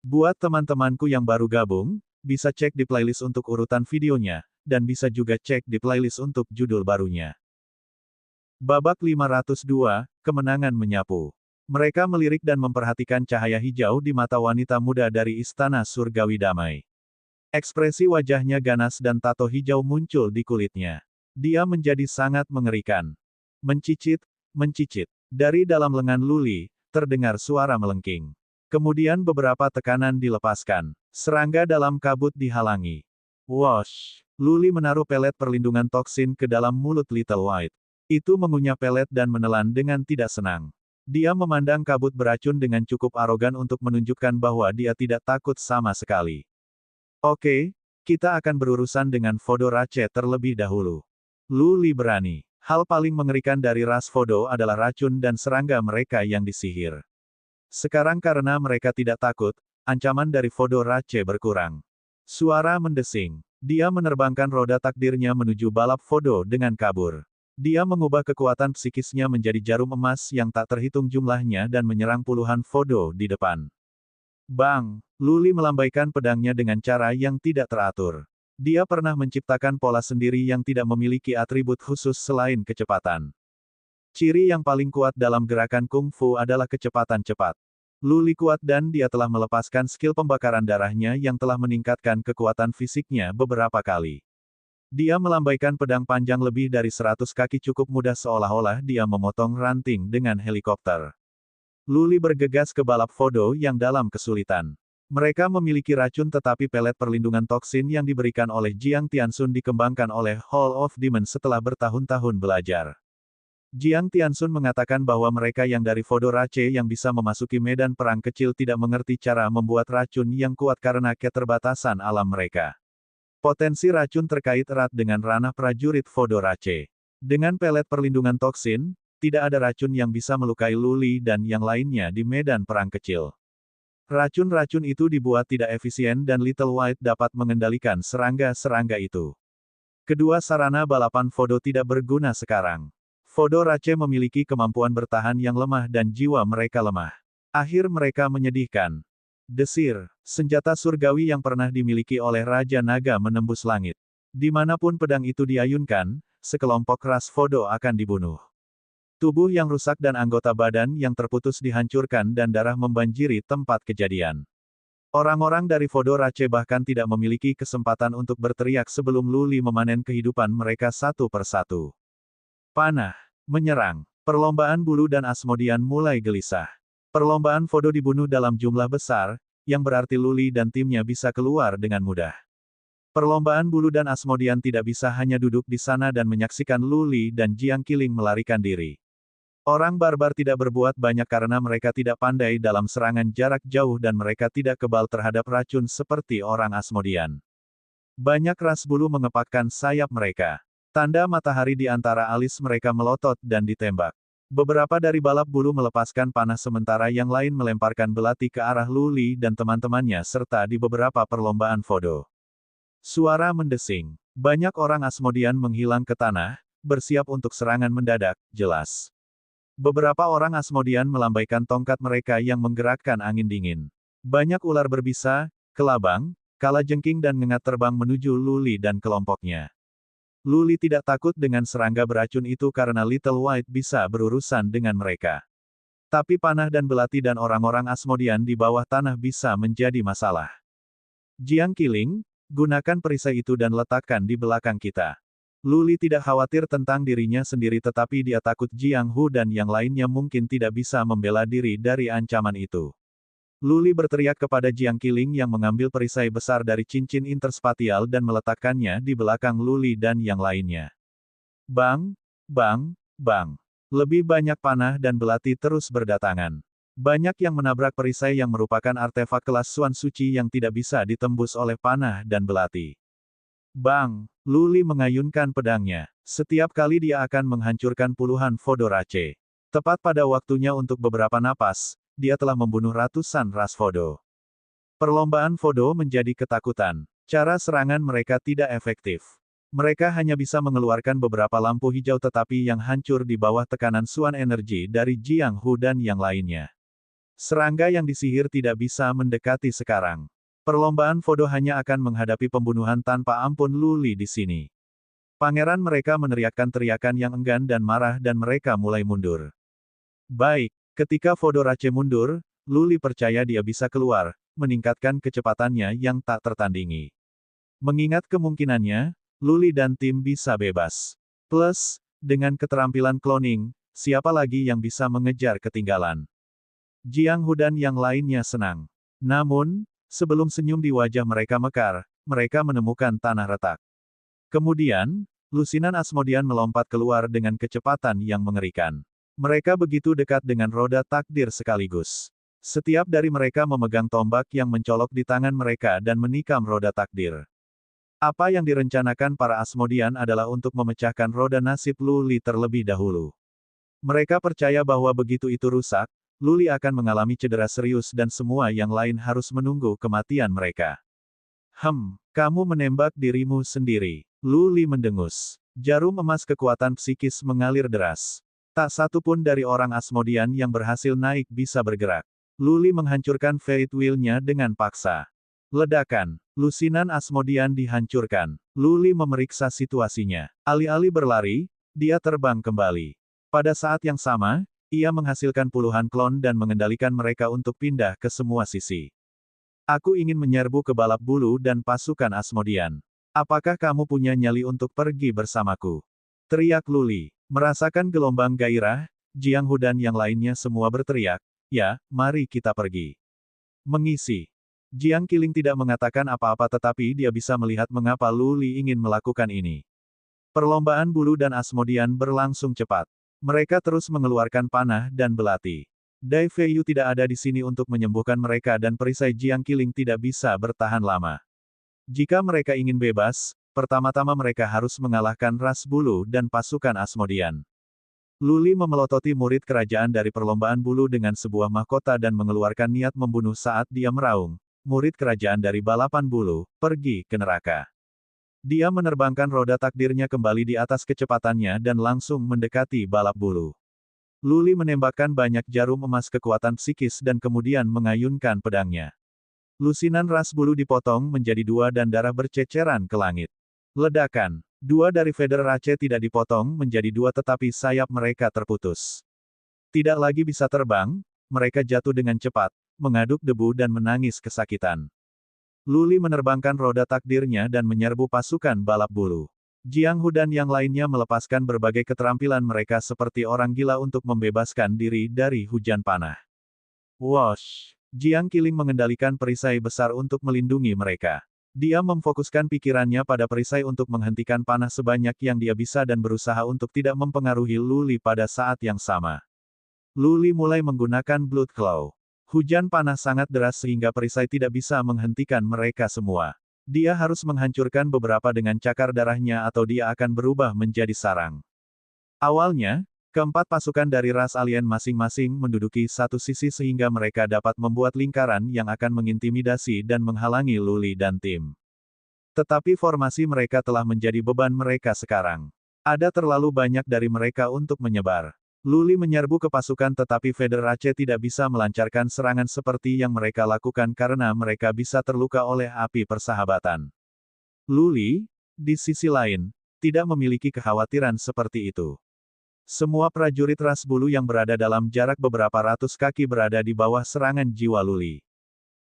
Buat teman-temanku yang baru gabung, bisa cek di playlist untuk urutan videonya, dan bisa juga cek di playlist untuk judul barunya. Babak 502, Kemenangan Menyapu. Mereka melirik dan memperhatikan cahaya hijau di mata wanita muda dari Istana Surgawi Damai. Ekspresi wajahnya ganas dan tato hijau muncul di kulitnya. Dia menjadi sangat mengerikan. Mencicit, mencicit. Dari dalam lengan Luli, terdengar suara melengking. Kemudian beberapa tekanan dilepaskan. Serangga dalam kabut dihalangi. Wosh! Luli menaruh pelet perlindungan toksin ke dalam mulut Little White. Itu mengunyah pelet dan menelan dengan tidak senang. Dia memandang kabut beracun dengan cukup arogan untuk menunjukkan bahwa dia tidak takut sama sekali. Oke, kita akan berurusan dengan Fodo Rache terlebih dahulu. Luli berani. Hal paling mengerikan dari ras Fodo adalah racun dan serangga mereka yang disihir. Sekarang karena mereka tidak takut, ancaman dari Fodo Rache berkurang. Suara mendesing. Dia menerbangkan roda takdirnya menuju balap Fodo dengan kabur. Dia mengubah kekuatan psikisnya menjadi jarum emas yang tak terhitung jumlahnya dan menyerang puluhan Fodo di depan. Bang! Luli melambaikan pedangnya dengan cara yang tidak teratur. Dia pernah menciptakan pola sendiri yang tidak memiliki atribut khusus selain kecepatan. Ciri yang paling kuat dalam gerakan kungfu adalah kecepatan cepat. Luli kuat dan dia telah melepaskan skill pembakaran darahnya yang telah meningkatkan kekuatan fisiknya beberapa kali. Dia melambaikan pedang panjang lebih dari 100 kaki cukup mudah seolah-olah dia memotong ranting dengan helikopter. Luli bergegas ke balap Fodo yang dalam kesulitan. Mereka memiliki racun tetapi pelet perlindungan toksin yang diberikan oleh Jiang Tianxun dikembangkan oleh Hall of Demons setelah bertahun-tahun belajar. Jiang Tianxun mengatakan bahwa mereka yang dari Fodo Rache yang bisa memasuki medan perang kecil tidak mengerti cara membuat racun yang kuat karena keterbatasan alam mereka. Potensi racun terkait erat dengan ranah prajurit Fodo Rache. Dengan pelet perlindungan toksin, tidak ada racun yang bisa melukai Luli dan yang lainnya di medan perang kecil. Racun-racun itu dibuat tidak efisien dan Little White dapat mengendalikan serangga-serangga itu. Kedua sarana balapan Fodo tidak berguna sekarang. Fodo Rache memiliki kemampuan bertahan yang lemah dan jiwa mereka lemah. Akhir mereka menyedihkan. Desir, senjata surgawi yang pernah dimiliki oleh Raja Naga menembus langit. Dimanapun pedang itu diayunkan, sekelompok ras Fodo akan dibunuh. Tubuh yang rusak dan anggota badan yang terputus dihancurkan dan darah membanjiri tempat kejadian. Orang-orang dari Fodo Rache bahkan tidak memiliki kesempatan untuk berteriak sebelum Luli memanen kehidupan mereka satu persatu. Panah. Menyerang. Perlombaan bulu dan Asmodian mulai gelisah. Perlombaan Fodo dibunuh dalam jumlah besar, yang berarti Luli dan timnya bisa keluar dengan mudah. Perlombaan bulu dan Asmodian tidak bisa hanya duduk di sana dan menyaksikan Luli dan Jiang Qiling melarikan diri. Orang barbar tidak berbuat banyak karena mereka tidak pandai dalam serangan jarak jauh dan mereka tidak kebal terhadap racun seperti orang Asmodian. Banyak ras bulu mengepakkan sayap mereka. Tanda matahari di antara alis mereka melotot dan ditembak. Beberapa dari balap bulu melepaskan panah sementara yang lain melemparkan belati ke arah Luli dan teman-temannya serta di beberapa perlombaan Fodo. Suara mendesing. Banyak orang Asmodian menghilang ke tanah, bersiap untuk serangan mendadak, jelas. Beberapa orang Asmodian melambaikan tongkat mereka yang menggerakkan angin dingin. Banyak ular berbisa, kelabang, kalajengking dan ngengat terbang menuju Luli dan kelompoknya. Luli tidak takut dengan serangga beracun itu karena Little White bisa berurusan dengan mereka. Tapi panah dan belati dan orang-orang Asmodian di bawah tanah bisa menjadi masalah. Jiang Qiling, gunakan perisai itu dan letakkan di belakang kita. Luli tidak khawatir tentang dirinya sendiri tetapi dia takut Jiang Hu dan yang lainnya mungkin tidak bisa membela diri dari ancaman itu. Luli berteriak kepada Jiang Qiling yang mengambil perisai besar dari cincin interspatial dan meletakkannya di belakang Luli dan yang lainnya. Bang, bang, bang. Lebih banyak panah dan belati terus berdatangan. Banyak yang menabrak perisai yang merupakan artefak kelas Suan Suci yang tidak bisa ditembus oleh panah dan belati. Bang! Luli mengayunkan pedangnya. Setiap kali dia akan menghancurkan puluhan Fodo Rache. Tepat pada waktunya untuk beberapa napas, dia telah membunuh ratusan ras Fodo. Perlombaan Fodo menjadi ketakutan. Cara serangan mereka tidak efektif. Mereka hanya bisa mengeluarkan beberapa lampu hijau tetapi yang hancur di bawah tekanan Suan energi dari Jiang Hu dan yang lainnya. Serangga yang disihir tidak bisa mendekati sekarang. Perlombaan Vodo hanya akan menghadapi pembunuhan tanpa ampun Luli di sini. Pangeran mereka meneriakkan teriakan yang enggan dan marah dan mereka mulai mundur. Baik, ketika Vodo Rache mundur, Luli percaya dia bisa keluar, meningkatkan kecepatannya yang tak tertandingi. Mengingat kemungkinannya, Luli dan tim bisa bebas. Plus, dengan keterampilan cloning, siapa lagi yang bisa mengejar ketinggalan? Jiang Hu dan yang lainnya senang. Namun, sebelum senyum di wajah mereka mekar, mereka menemukan tanah retak. Kemudian, lusinan Asmodean melompat keluar dengan kecepatan yang mengerikan. Mereka begitu dekat dengan roda takdir sekaligus. Setiap dari mereka memegang tombak yang mencolok di tangan mereka dan menikam roda takdir. Apa yang direncanakan para Asmodean adalah untuk memecahkan roda nasib Luli terlebih dahulu. Mereka percaya bahwa begitu itu rusak, Luli akan mengalami cedera serius dan semua yang lain harus menunggu kematian mereka. Kamu menembak dirimu sendiri. Luli mendengus. Jarum emas kekuatan psikis mengalir deras. Tak satu pun dari orang Asmodean yang berhasil naik bisa bergerak. Luli menghancurkan Fate Wheel-nya dengan paksa. Ledakan. Lusinan Asmodean dihancurkan. Luli memeriksa situasinya. Alih-alih berlari, dia terbang kembali. Pada saat yang sama, ia menghasilkan puluhan klon dan mengendalikan mereka untuk pindah ke semua sisi. Aku ingin menyerbu ke balap bulu dan pasukan Asmodean. Apakah kamu punya nyali untuk pergi bersamaku? Teriak Luli. Merasakan gelombang gairah, Jiang Hu dan yang lainnya semua berteriak, ya, mari kita pergi. Mengisi. Jiang Qiling tidak mengatakan apa-apa tetapi dia bisa melihat mengapa Luli ingin melakukan ini. Perlombaan bulu dan Asmodean berlangsung cepat. Mereka terus mengeluarkan panah dan belati. Dai Feiyu tidak ada di sini untuk menyembuhkan mereka dan perisai Jiang Qiling tidak bisa bertahan lama. Jika mereka ingin bebas, pertama-tama mereka harus mengalahkan ras bulu dan pasukan Asmodean. Luli memelototi murid kerajaan dari perlombaan bulu dengan sebuah mahkota dan mengeluarkan niat membunuh saat dia meraung. Murid kerajaan dari balapan bulu, pergi ke neraka. Dia menerbangkan roda takdirnya kembali di atas kecepatannya dan langsung mendekati balap bulu. Luli menembakkan banyak jarum emas kekuatan psikis dan kemudian mengayunkan pedangnya. Lusinan ras bulu dipotong menjadi dua dan darah berceceran ke langit. Ledakan. Dua dari Feather Rache tidak dipotong menjadi dua tetapi sayap mereka terputus. Tidak lagi bisa terbang, mereka jatuh dengan cepat, mengaduk debu dan menangis kesakitan. Luli menerbangkan roda takdirnya dan menyerbu pasukan balap bulu. Jiang Hu dan yang lainnya melepaskan berbagai keterampilan mereka seperti orang gila untuk membebaskan diri dari hujan panah. Wosh! Jiang Qiling mengendalikan perisai besar untuk melindungi mereka. Dia memfokuskan pikirannya pada perisai untuk menghentikan panah sebanyak yang dia bisa dan berusaha untuk tidak mempengaruhi Luli pada saat yang sama. Luli mulai menggunakan Blood Claw. Hujan panah sangat deras sehingga perisai tidak bisa menghentikan mereka semua. Dia harus menghancurkan beberapa dengan cakar darahnya atau dia akan berubah menjadi sarang. Awalnya, keempat pasukan dari ras alien masing-masing menduduki satu sisi sehingga mereka dapat membuat lingkaran yang akan mengintimidasi dan menghalangi Luli dan tim. Tetapi formasi mereka telah menjadi beban mereka sekarang. Ada terlalu banyak dari mereka untuk menyebar. Luli menyerbu ke pasukan tetapi Feather Rache tidak bisa melancarkan serangan seperti yang mereka lakukan karena mereka bisa terluka oleh api persahabatan. Luli, di sisi lain, tidak memiliki kekhawatiran seperti itu. Semua prajurit ras bulu yang berada dalam jarak beberapa ratus kaki berada di bawah serangan jiwa Luli.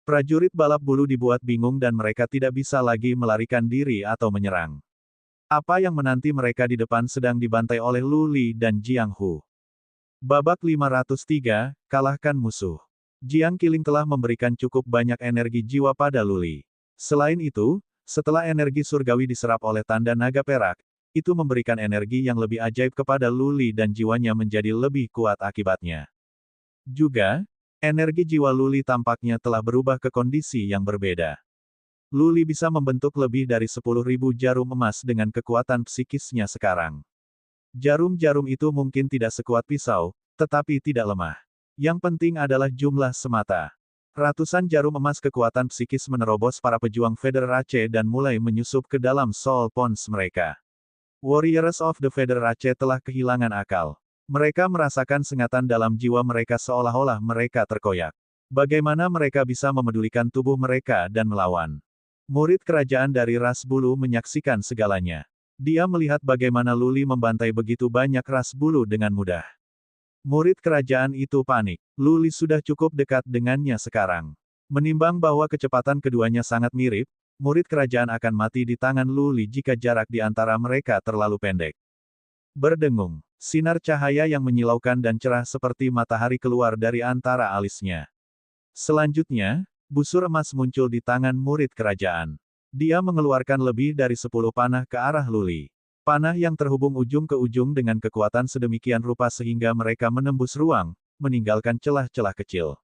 Prajurit balap bulu dibuat bingung dan mereka tidak bisa lagi melarikan diri atau menyerang. Apa yang menanti mereka di depan sedang dibantai oleh Luli dan Jiang Hu. Babak 503, kalahkan musuh. Jiang Qiling telah memberikan cukup banyak energi jiwa pada Luli. Selain itu, setelah energi surgawi diserap oleh tanda naga perak, itu memberikan energi yang lebih ajaib kepada Luli dan jiwanya menjadi lebih kuat akibatnya. Juga, energi jiwa Luli tampaknya telah berubah ke kondisi yang berbeda. Luli bisa membentuk lebih dari 10.000 jarum emas dengan kekuatan psikisnya sekarang. Jarum-jarum itu mungkin tidak sekuat pisau, tetapi tidak lemah. Yang penting adalah jumlah semata. Ratusan jarum emas kekuatan psikis menerobos para pejuang Feather Rache dan mulai menyusup ke dalam Soul Pons mereka. Warriors of the Feather Rache telah kehilangan akal. Mereka merasakan sengatan dalam jiwa mereka seolah-olah mereka terkoyak. Bagaimana mereka bisa memedulikan tubuh mereka dan melawan? Murid kerajaan dari ras bulu menyaksikan segalanya. Dia melihat bagaimana Luli membantai begitu banyak ras bulu dengan mudah. Murid kerajaan itu panik. Luli sudah cukup dekat dengannya sekarang. Menimbang bahwa kecepatan keduanya sangat mirip, murid kerajaan akan mati di tangan Luli jika jarak di antara mereka terlalu pendek. Berdengung, sinar cahaya yang menyilaukan dan cerah seperti matahari keluar dari antara alisnya. Selanjutnya, busur emas muncul di tangan murid kerajaan. Dia mengeluarkan lebih dari 10 panah ke arah Luli. Panah yang terhubung ujung ke ujung dengan kekuatan sedemikian rupa sehingga mereka menembus ruang, meninggalkan celah-celah kecil.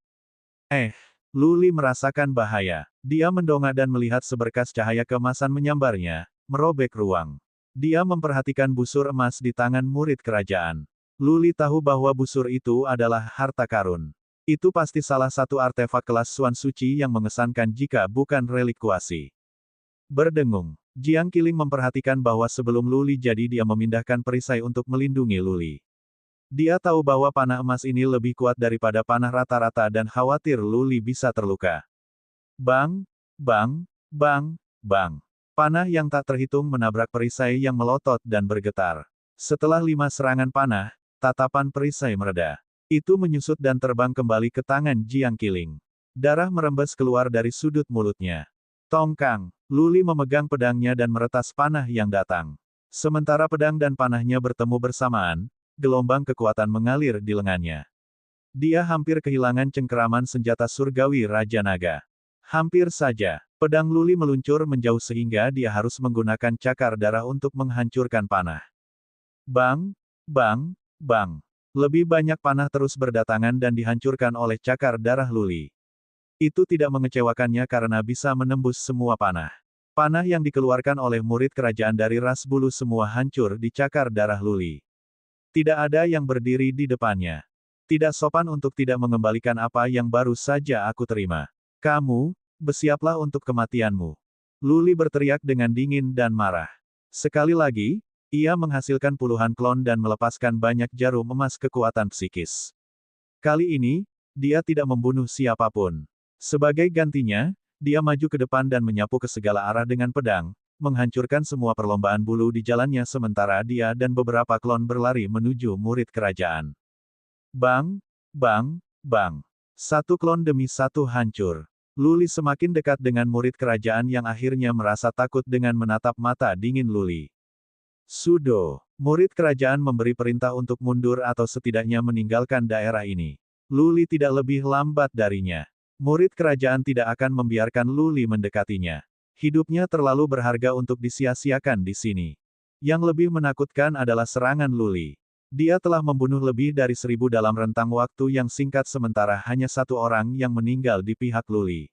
Luli merasakan bahaya. Dia mendongak dan melihat seberkas cahaya keemasan menyambarnya, merobek ruang. Dia memperhatikan busur emas di tangan murid kerajaan. Luli tahu bahwa busur itu adalah harta karun. Itu pasti salah satu artefak kelas Suan Suci yang mengesankan jika bukan relik kuasi. Berdengung, Jiang Qiling memperhatikan bahwa sebelum Luli jadi dia memindahkan perisai untuk melindungi Luli. Dia tahu bahwa panah emas ini lebih kuat daripada panah rata-rata dan khawatir Luli bisa terluka. Bang, bang, bang, bang. Panah yang tak terhitung menabrak perisai yang melotot dan bergetar. Setelah 5 serangan panah, tatapan perisai mereda. Itu menyusut dan terbang kembali ke tangan Jiang Qiling. Darah merembes keluar dari sudut mulutnya. Tongkang, Luli memegang pedangnya dan meretas panah yang datang. Sementara pedang dan panahnya bertemu bersamaan, gelombang kekuatan mengalir di lengannya. Dia hampir kehilangan cengkeraman senjata surgawi Raja Naga. Hampir saja, pedang Luli meluncur menjauh sehingga dia harus menggunakan cakar darah untuk menghancurkan panah. Bang, bang, bang. Lebih banyak panah terus berdatangan dan dihancurkan oleh cakar darah Luli. Itu tidak mengecewakannya karena bisa menembus semua panah. Panah yang dikeluarkan oleh murid kerajaan dari ras bulu semua hancur di cakar darah Luli. Tidak ada yang berdiri di depannya. Tidak sopan untuk tidak mengembalikan apa yang baru saja aku terima. Kamu, bersiaplah untuk kematianmu. Luli berteriak dengan dingin dan marah. Sekali lagi, ia menghasilkan puluhan klon dan melepaskan banyak jarum emas kekuatan psikis. Kali ini, dia tidak membunuh siapapun. Sebagai gantinya, dia maju ke depan dan menyapu ke segala arah dengan pedang, menghancurkan semua perlombaan bulu di jalannya sementara dia dan beberapa klon berlari menuju murid kerajaan. Bang, bang, bang. Satu klon demi satu hancur. Luli semakin dekat dengan murid kerajaan yang akhirnya merasa takut dengan menatap mata dingin Luli. Sudo, murid kerajaan memberi perintah untuk mundur atau setidaknya meninggalkan daerah ini. Luli tidak lebih lambat darinya. Murid kerajaan tidak akan membiarkan Luli mendekatinya. Hidupnya terlalu berharga untuk disia-siakan di sini. Yang lebih menakutkan adalah serangan Luli. Dia telah membunuh lebih dari 1000 dalam rentang waktu yang singkat sementara hanya satu orang yang meninggal di pihak Luli.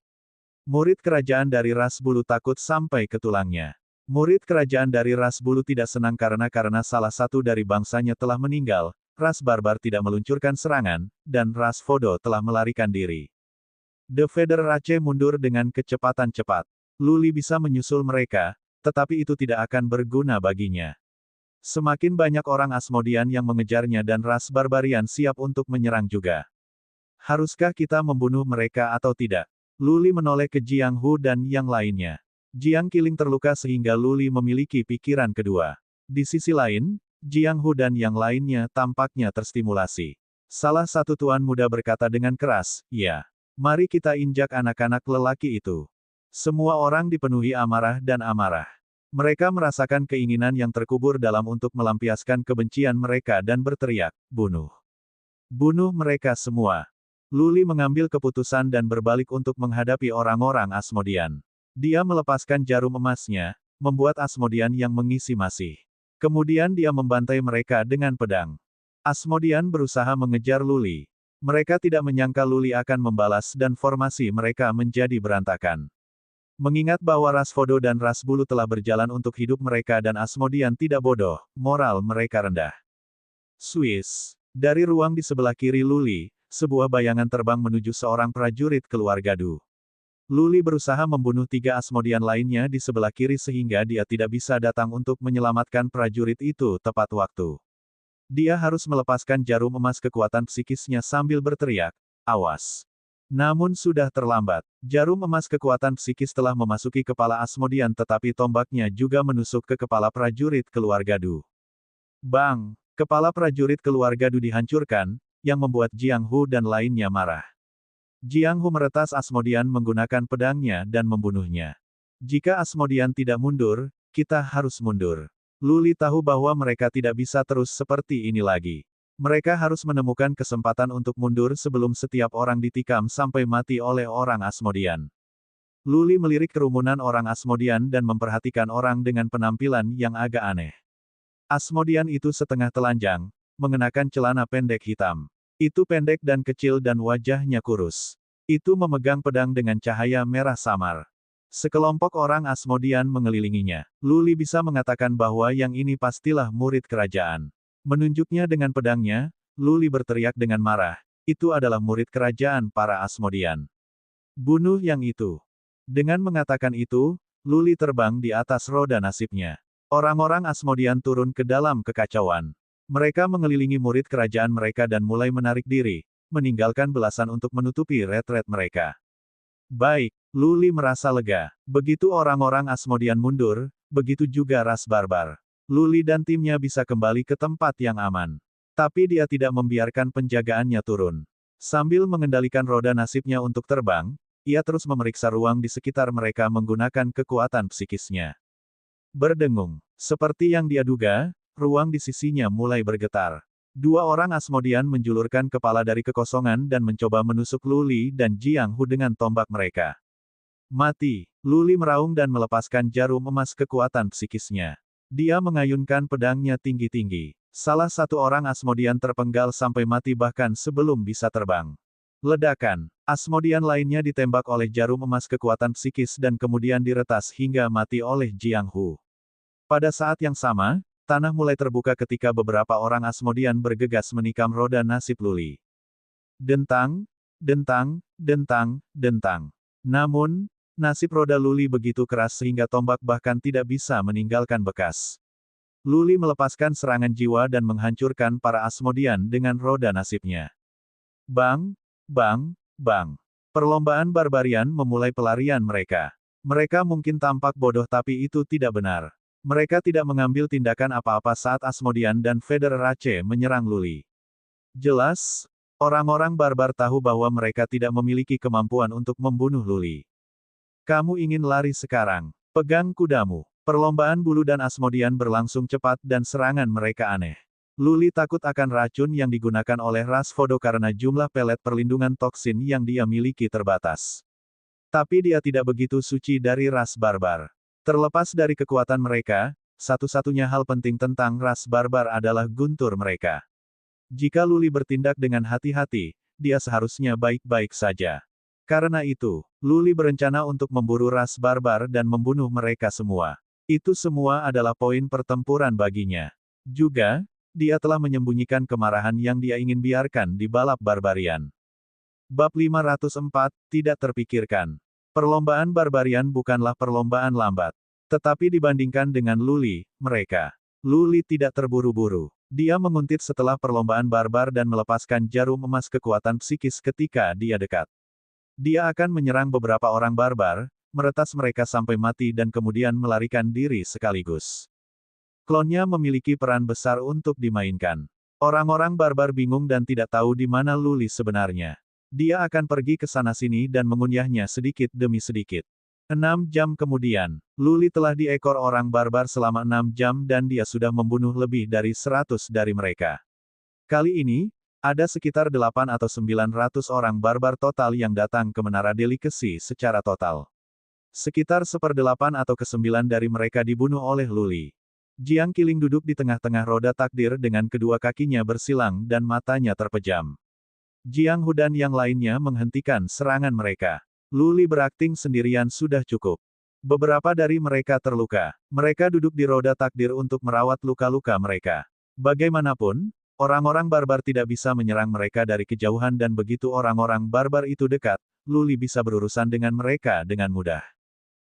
Murid kerajaan dari ras bulu takut sampai ke tulangnya. Murid kerajaan dari ras bulu tidak senang karena salah satu dari bangsanya telah meninggal, ras barbar tidak meluncurkan serangan, dan ras Fodo telah melarikan diri. The Federace mundur dengan kecepatan cepat. Luli bisa menyusul mereka, tetapi itu tidak akan berguna baginya. Semakin banyak orang Asmodian yang mengejarnya dan ras barbarian siap untuk menyerang juga. Haruskah kita membunuh mereka atau tidak? Luli menoleh ke Jiang Hu dan yang lainnya. Jiang Qiling terluka sehingga Luli memiliki pikiran kedua. Di sisi lain, Jiang Hu dan yang lainnya tampaknya terstimulasi. Salah satu tuan muda berkata dengan keras, "Ya, mari kita injak anak-anak lelaki itu." Semua orang dipenuhi amarah dan amarah. Mereka merasakan keinginan yang terkubur dalam untuk melampiaskan kebencian mereka dan berteriak, "Bunuh! Bunuh mereka semua!" Luli mengambil keputusan dan berbalik untuk menghadapi orang-orang Asmodian. Dia melepaskan jarum emasnya, membuat Asmodian yang mengisi masih. Kemudian dia membantai mereka dengan pedang. Asmodian berusaha mengejar Luli. Mereka tidak menyangka Luli akan membalas dan formasi mereka menjadi berantakan. Mengingat bahwa ras Fodo dan ras Bulu telah berjalan untuk hidup mereka dan Asmodian tidak bodoh, moral mereka rendah. Swiss. Dari ruang di sebelah kiri Luli, sebuah bayangan terbang menuju seorang prajurit keluarga Du. Luli berusaha membunuh 3 Asmodian lainnya di sebelah kiri sehingga dia tidak bisa datang untuk menyelamatkan prajurit itu tepat waktu. Dia harus melepaskan jarum emas kekuatan psikisnya sambil berteriak, "Awas! Namun sudah terlambat. Jarum emas kekuatan psikis telah memasuki kepala Asmodean tetapi tombaknya juga menusuk ke kepala prajurit keluarga Du. Bang! Kepala prajurit keluarga Du dihancurkan, yang membuat Jiang Hu dan lainnya marah. Jiang Hu meretas Asmodean menggunakan pedangnya dan membunuhnya. Jika Asmodean tidak mundur, kita harus mundur. Lu Li tahu bahwa mereka tidak bisa terus seperti ini lagi. Mereka harus menemukan kesempatan untuk mundur sebelum setiap orang ditikam sampai mati oleh orang Asmodean. Lu Li melirik kerumunan orang Asmodean dan memperhatikan orang dengan penampilan yang agak aneh. Asmodean itu setengah telanjang, mengenakan celana pendek hitam. Itu pendek dan kecil dan wajahnya kurus. Itu memegang pedang dengan cahaya merah samar. Sekelompok orang Asmodean mengelilinginya. Lu Li bisa mengatakan bahwa yang ini pastilah murid kerajaan. Menunjuknya dengan pedangnya, Lu Li berteriak dengan marah. Itu adalah murid kerajaan para Asmodean. Bunuh yang itu. Dengan mengatakan itu, Lu Li terbang di atas roda nasibnya. Orang-orang Asmodean turun ke dalam kekacauan. Mereka mengelilingi murid kerajaan mereka dan mulai menarik diri, meninggalkan belasan untuk menutupi retret mereka. Baik, Lu Li merasa lega. Begitu orang-orang Asmodean mundur, begitu juga ras barbar. Lu Li dan timnya bisa kembali ke tempat yang aman. Tapi dia tidak membiarkan penjagaannya turun. Sambil mengendalikan roda nasibnya untuk terbang, ia terus memeriksa ruang di sekitar mereka menggunakan kekuatan psikisnya. Berdengung. Seperti yang dia duga, ruang di sisinya mulai bergetar. Dua orang Asmodean menjulurkan kepala dari kekosongan dan mencoba menusuk Lu Li dan Jiang Hu dengan tombak mereka. Mati! Lu Li meraung dan melepaskan jarum emas kekuatan psikisnya. Dia mengayunkan pedangnya tinggi-tinggi. Salah satu orang Asmodean terpenggal sampai mati bahkan sebelum bisa terbang. Ledakan. Asmodean lainnya ditembak oleh jarum emas kekuatan psikis dan kemudian diretas hingga mati oleh Jiang Hu. Pada saat yang sama, tanah mulai terbuka ketika beberapa orang Asmodean bergegas menikam roda nasib Lu Li. Dentang, dentang, dentang, dentang. Namun, nasib roda Lu Li begitu keras sehingga tombak bahkan tidak bisa meninggalkan bekas. Lu Li melepaskan serangan jiwa dan menghancurkan para Asmodean dengan roda nasibnya. Bang, bang, bang. Perlombaan barbarian memulai pelarian mereka. Mereka mungkin tampak bodoh tapi itu tidak benar. Mereka tidak mengambil tindakan apa-apa saat Asmodean dan Federace menyerang Lu Li. Jelas, orang-orang barbar tahu bahwa mereka tidak memiliki kemampuan untuk membunuh Lu Li. Kamu ingin lari sekarang? Pegang kudamu. Perlombaan bulu dan Asmodean berlangsung cepat dan serangan mereka aneh. Lu Li takut akan racun yang digunakan oleh ras Fodo karena jumlah pelet perlindungan toksin yang dia miliki terbatas. Tapi dia tidak begitu suci dari ras barbar. Terlepas dari kekuatan mereka, satu-satunya hal penting tentang ras barbar adalah guntur mereka. Jika Lu Li bertindak dengan hati-hati, dia seharusnya baik-baik saja. Karena itu, Lu Li berencana untuk memburu ras barbar dan membunuh mereka semua. Itu semua adalah poin pertempuran baginya. Juga, dia telah menyembunyikan kemarahan yang dia ingin biarkan di balap barbarian. Bab 504, tidak terpikirkan. Perlombaan barbarian bukanlah perlombaan lambat. Tetapi dibandingkan dengan Lu Li, Lu Li tidak terburu-buru. Dia menguntit setelah perlombaan barbar dan melepaskan jarum emas kekuatan psikis ketika dia dekat. Dia akan menyerang beberapa orang barbar, meretas mereka sampai mati dan kemudian melarikan diri sekaligus. Klonnya memiliki peran besar untuk dimainkan. Orang-orang barbar bingung dan tidak tahu di mana Lu Li sebenarnya. Dia akan pergi ke sana-sini dan mengunyahnya sedikit demi sedikit. 6 jam kemudian, Lu Li telah diekor orang barbar selama 6 jam dan dia sudah membunuh lebih dari 100 dari mereka. Kali ini, ada sekitar 8 atau 900 orang barbar total yang datang ke Menara Delikasi secara total. Sekitar 1/8 atau ke-9 dari mereka dibunuh oleh Lu Li. Jiang Qiling duduk di tengah-tengah roda takdir dengan kedua kakinya bersilang dan matanya terpejam. Jiang Hu dan yang lainnya menghentikan serangan mereka. Lu Li berakting sendirian sudah cukup. Beberapa dari mereka terluka. Mereka duduk di roda takdir untuk merawat luka-luka mereka. Bagaimanapun, orang-orang barbar tidak bisa menyerang mereka dari kejauhan dan begitu orang-orang barbar itu dekat, Lu Li bisa berurusan dengan mereka dengan mudah.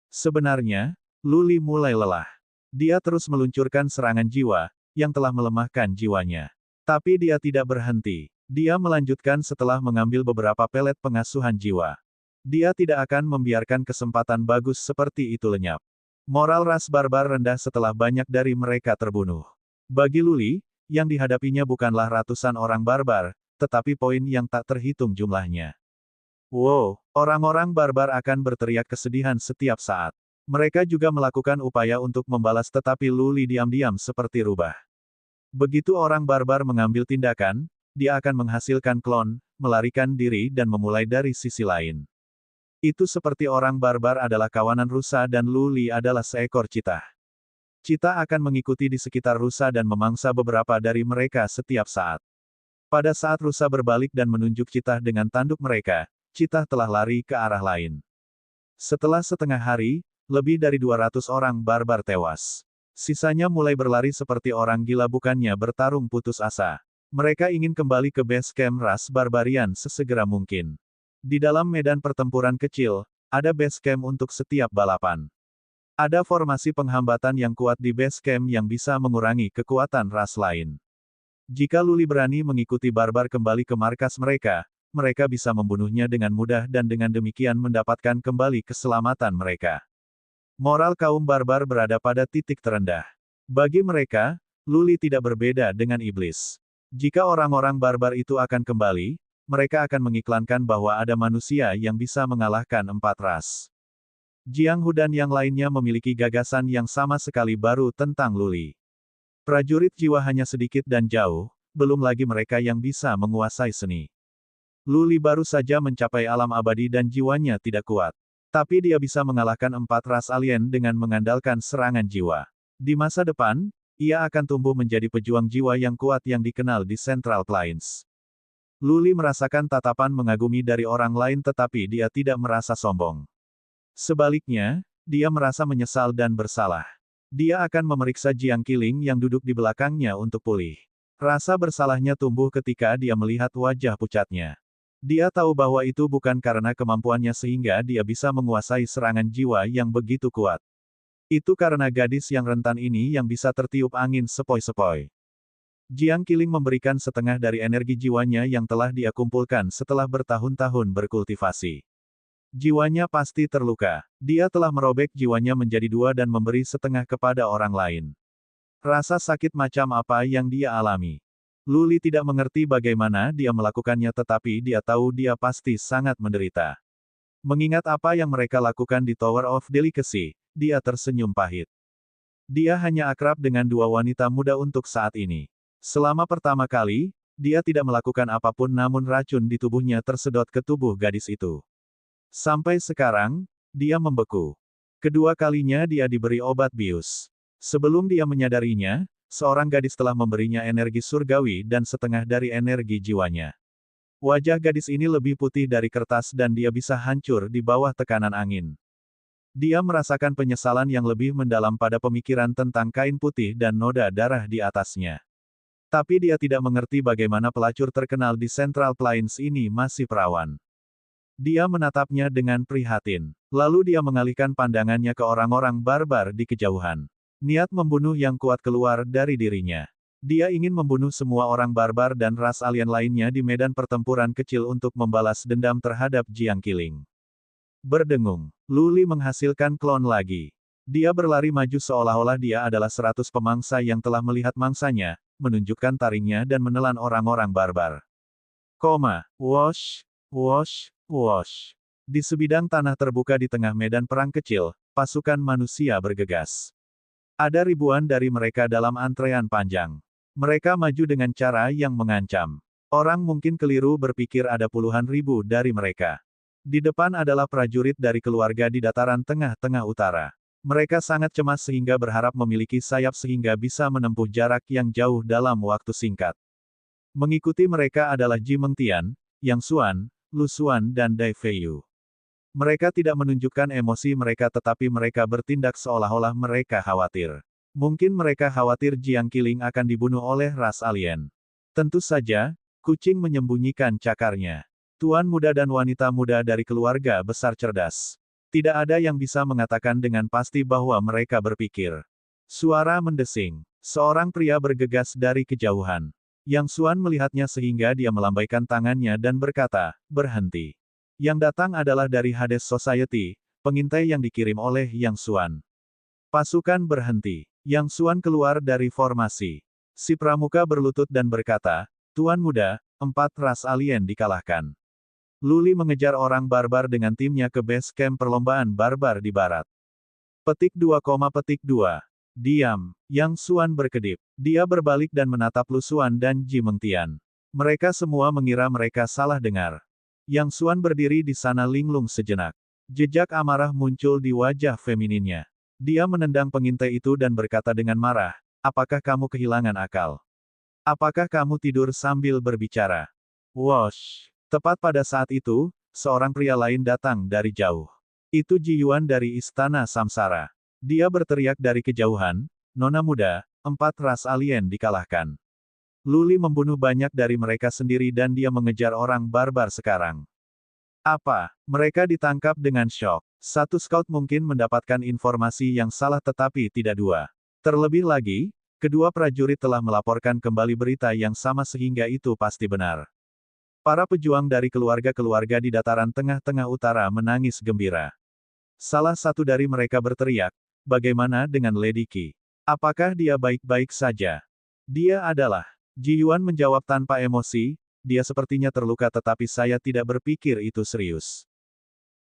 Sebenarnya, Lu Li mulai lelah. Dia terus meluncurkan serangan jiwa, yang telah melemahkan jiwanya. Tapi dia tidak berhenti. Dia melanjutkan setelah mengambil beberapa pelet pengasuhan jiwa. Dia tidak akan membiarkan kesempatan bagus seperti itu lenyap. Moral ras barbar rendah setelah banyak dari mereka terbunuh. Bagi Luli, yang dihadapinya bukanlah ratusan orang barbar, tetapi poin yang tak terhitung jumlahnya. Wow, orang-orang barbar akan berteriak kesedihan setiap saat. Mereka juga melakukan upaya untuk membalas tetapi Luli diam-diam seperti rubah. Begitu orang barbar mengambil tindakan, dia akan menghasilkan klon, melarikan diri dan memulai dari sisi lain. Itu seperti orang barbar adalah kawanan rusa dan Luli adalah seekor citah. Citah akan mengikuti di sekitar rusa dan memangsa beberapa dari mereka setiap saat. Pada saat rusa berbalik dan menunjuk citah dengan tanduk mereka, citah telah lari ke arah lain. Setelah setengah hari, lebih dari 200 orang barbar tewas. Sisanya mulai berlari seperti orang gila bukannya bertarung putus asa. Mereka ingin kembali ke base camp ras barbarian sesegera mungkin. Di dalam medan pertempuran kecil, ada base camp untuk setiap balapan. Ada formasi penghambatan yang kuat di base camp yang bisa mengurangi kekuatan ras lain. Jika Luli berani mengikuti barbar kembali ke markas mereka, mereka bisa membunuhnya dengan mudah dan dengan demikian mendapatkan kembali keselamatan mereka. Moral kaum barbar berada pada titik terendah. Bagi mereka, Luli tidak berbeda dengan iblis. Jika orang-orang barbar itu akan kembali, mereka akan mengiklankan bahwa ada manusia yang bisa mengalahkan 4 ras. Jiang Hu dan yang lainnya memiliki gagasan yang sama sekali baru tentang Luli. Prajurit jiwa hanya sedikit dan jauh, belum lagi mereka yang bisa menguasai seni. Luli baru saja mencapai alam abadi dan jiwanya tidak kuat. Tapi dia bisa mengalahkan 4 ras alien dengan mengandalkan serangan jiwa. Di masa depan, ia akan tumbuh menjadi pejuang jiwa yang kuat yang dikenal di Central Plains. Luli merasakan tatapan mengagumi dari orang lain tetapi dia tidak merasa sombong. Sebaliknya, dia merasa menyesal dan bersalah. Dia akan memeriksa Jiang Qiling yang duduk di belakangnya untuk pulih. Rasa bersalahnya tumbuh ketika dia melihat wajah pucatnya. Dia tahu bahwa itu bukan karena kemampuannya sehingga dia bisa menguasai serangan jiwa yang begitu kuat. Itu karena gadis yang rentan ini yang bisa tertiup angin sepoi-sepoi. Jiang Qiling memberikan setengah dari energi jiwanya yang telah dia kumpulkan setelah bertahun-tahun berkultivasi. Jiwanya pasti terluka. Dia telah merobek jiwanya menjadi 2 dan memberi setengah kepada orang lain. Rasa sakit macam apa yang dia alami. Luli tidak mengerti bagaimana dia melakukannya tetapi dia tahu dia pasti sangat menderita. Mengingat apa yang mereka lakukan di Tower of Delicacy, dia tersenyum pahit. Dia hanya akrab dengan 2 wanita muda untuk saat ini. Selama pertama kali, dia tidak melakukan apapun namun racun di tubuhnya tersedot ke tubuh gadis itu. Sampai sekarang, dia membeku. Kedua kalinya dia diberi obat bius. Sebelum dia menyadarinya, seorang gadis telah memberinya energi surgawi dan setengah dari energi jiwanya. Wajah gadis ini lebih putih dari kertas dan dia bisa hancur di bawah tekanan angin. Dia merasakan penyesalan yang lebih mendalam pada pemikiran tentang kain putih dan noda darah di atasnya. Tapi dia tidak mengerti bagaimana pelacur terkenal di Central Plains ini masih perawan. Dia menatapnya dengan prihatin. Lalu dia mengalihkan pandangannya ke orang-orang barbar di kejauhan. Niat membunuh yang kuat keluar dari dirinya. Dia ingin membunuh semua orang barbar dan ras alien lainnya di medan pertempuran kecil untuk membalas dendam terhadap Jiang Qiling. Berdengung, Luli menghasilkan klon lagi. Dia berlari maju seolah-olah dia adalah 100 pemangsa yang telah melihat mangsanya, menunjukkan taringnya dan menelan orang-orang barbar. Wosh, wosh, wosh. Di sebidang tanah terbuka di tengah medan perang kecil, pasukan manusia bergegas. Ada ribuan dari mereka dalam antrean panjang. Mereka maju dengan cara yang mengancam. Orang mungkin keliru berpikir ada puluhan ribu dari mereka. Di depan adalah prajurit dari keluarga di dataran tengah-tengah utara. Mereka sangat cemas sehingga berharap memiliki sayap sehingga bisa menempuh jarak yang jauh dalam waktu singkat. Mengikuti mereka adalah Ji Mengtian, Yang Xuan, Lu Xuan dan Dai Feiyu. Mereka tidak menunjukkan emosi mereka tetapi mereka bertindak seolah-olah mereka khawatir. Mungkin mereka khawatir Jiang Qiling akan dibunuh oleh ras alien. Tentu saja, kucing menyembunyikan cakarnya. Tuan muda dan wanita muda dari keluarga besar cerdas. Tidak ada yang bisa mengatakan dengan pasti bahwa mereka berpikir. Suara mendesing. Seorang pria bergegas dari kejauhan. Yang Xuan melihatnya sehingga dia melambaikan tangannya dan berkata, berhenti. Yang datang adalah dari Hades Society, pengintai yang dikirim oleh Yang Xuan. Pasukan berhenti. Yang Xuan keluar dari formasi. Si pramuka berlutut dan berkata, Tuan Muda, 4 ras alien dikalahkan. Luli mengejar orang barbar dengan timnya ke base camp perlombaan barbar di barat. Petik 2, petik 2. Diam. Yang Xuan berkedip. Dia berbalik dan menatap Lu Xuan dan Ji Mengtian. Mereka semua mengira mereka salah dengar. Yang Xuan berdiri di sana linglung sejenak. Jejak amarah muncul di wajah femininnya. Dia menendang pengintai itu dan berkata dengan marah, apakah kamu kehilangan akal? Apakah kamu tidur sambil berbicara? Wosh! Tepat pada saat itu, seorang pria lain datang dari jauh. Itu Ji Yuan dari Istana Samsara. Dia berteriak dari kejauhan, Nona muda, 4 ras alien dikalahkan. Luli membunuh banyak dari mereka sendiri dan dia mengejar orang barbar sekarang. Apa? Mereka ditangkap dengan syok. Satu scout mungkin mendapatkan informasi yang salah tetapi tidak dua. Terlebih lagi, kedua prajurit telah melaporkan kembali berita yang sama sehingga itu pasti benar. Para pejuang dari keluarga-keluarga di dataran tengah-tengah utara menangis gembira. Salah satu dari mereka berteriak, bagaimana dengan Lady Qi? Apakah dia baik-baik saja? Dia adalah. Ji Yuan menjawab tanpa emosi, dia sepertinya terluka tetapi saya tidak berpikir itu serius.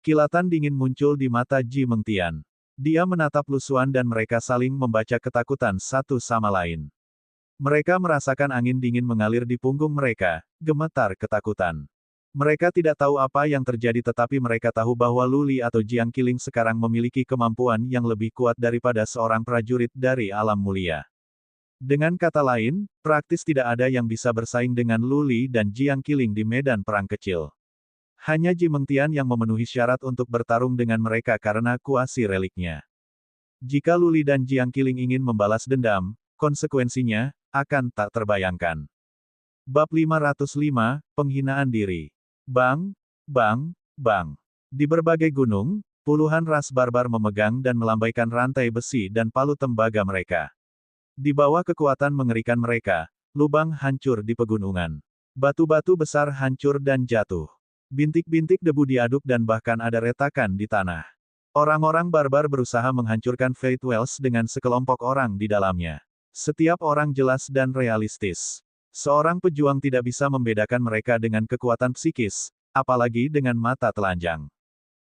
Kilatan dingin muncul di mata Ji Mengtian. Dia menatap Lu Xuan dan mereka saling membaca ketakutan satu sama lain. Mereka merasakan angin dingin mengalir di punggung mereka, gemetar ketakutan. Mereka tidak tahu apa yang terjadi tetapi mereka tahu bahwa Luli atau Jiang Qiling sekarang memiliki kemampuan yang lebih kuat daripada seorang prajurit dari alam mulia. Dengan kata lain, praktis tidak ada yang bisa bersaing dengan Luli dan Jiang Qiling di medan perang kecil. Hanya Ji Mengtian yang memenuhi syarat untuk bertarung dengan mereka karena kuasi reliknya. Jika Luli dan Jiang Qiling ingin membalas dendam, konsekuensinya akan tak terbayangkan. Bab 505, Penghinaan Diri. Bang, bang, bang. Di berbagai gunung, puluhan ras barbar memegang dan melambaikan rantai besi dan palu tembaga mereka. Di bawah kekuatan mengerikan mereka, lubang hancur di pegunungan. Batu-batu besar hancur dan jatuh. Bintik-bintik debu diaduk dan bahkan ada retakan di tanah. Orang-orang barbar berusaha menghancurkan Fate Wells dengan sekelompok orang di dalamnya. Setiap orang jelas dan realistis. Seorang pejuang tidak bisa membedakan mereka dengan kekuatan psikis, apalagi dengan mata telanjang.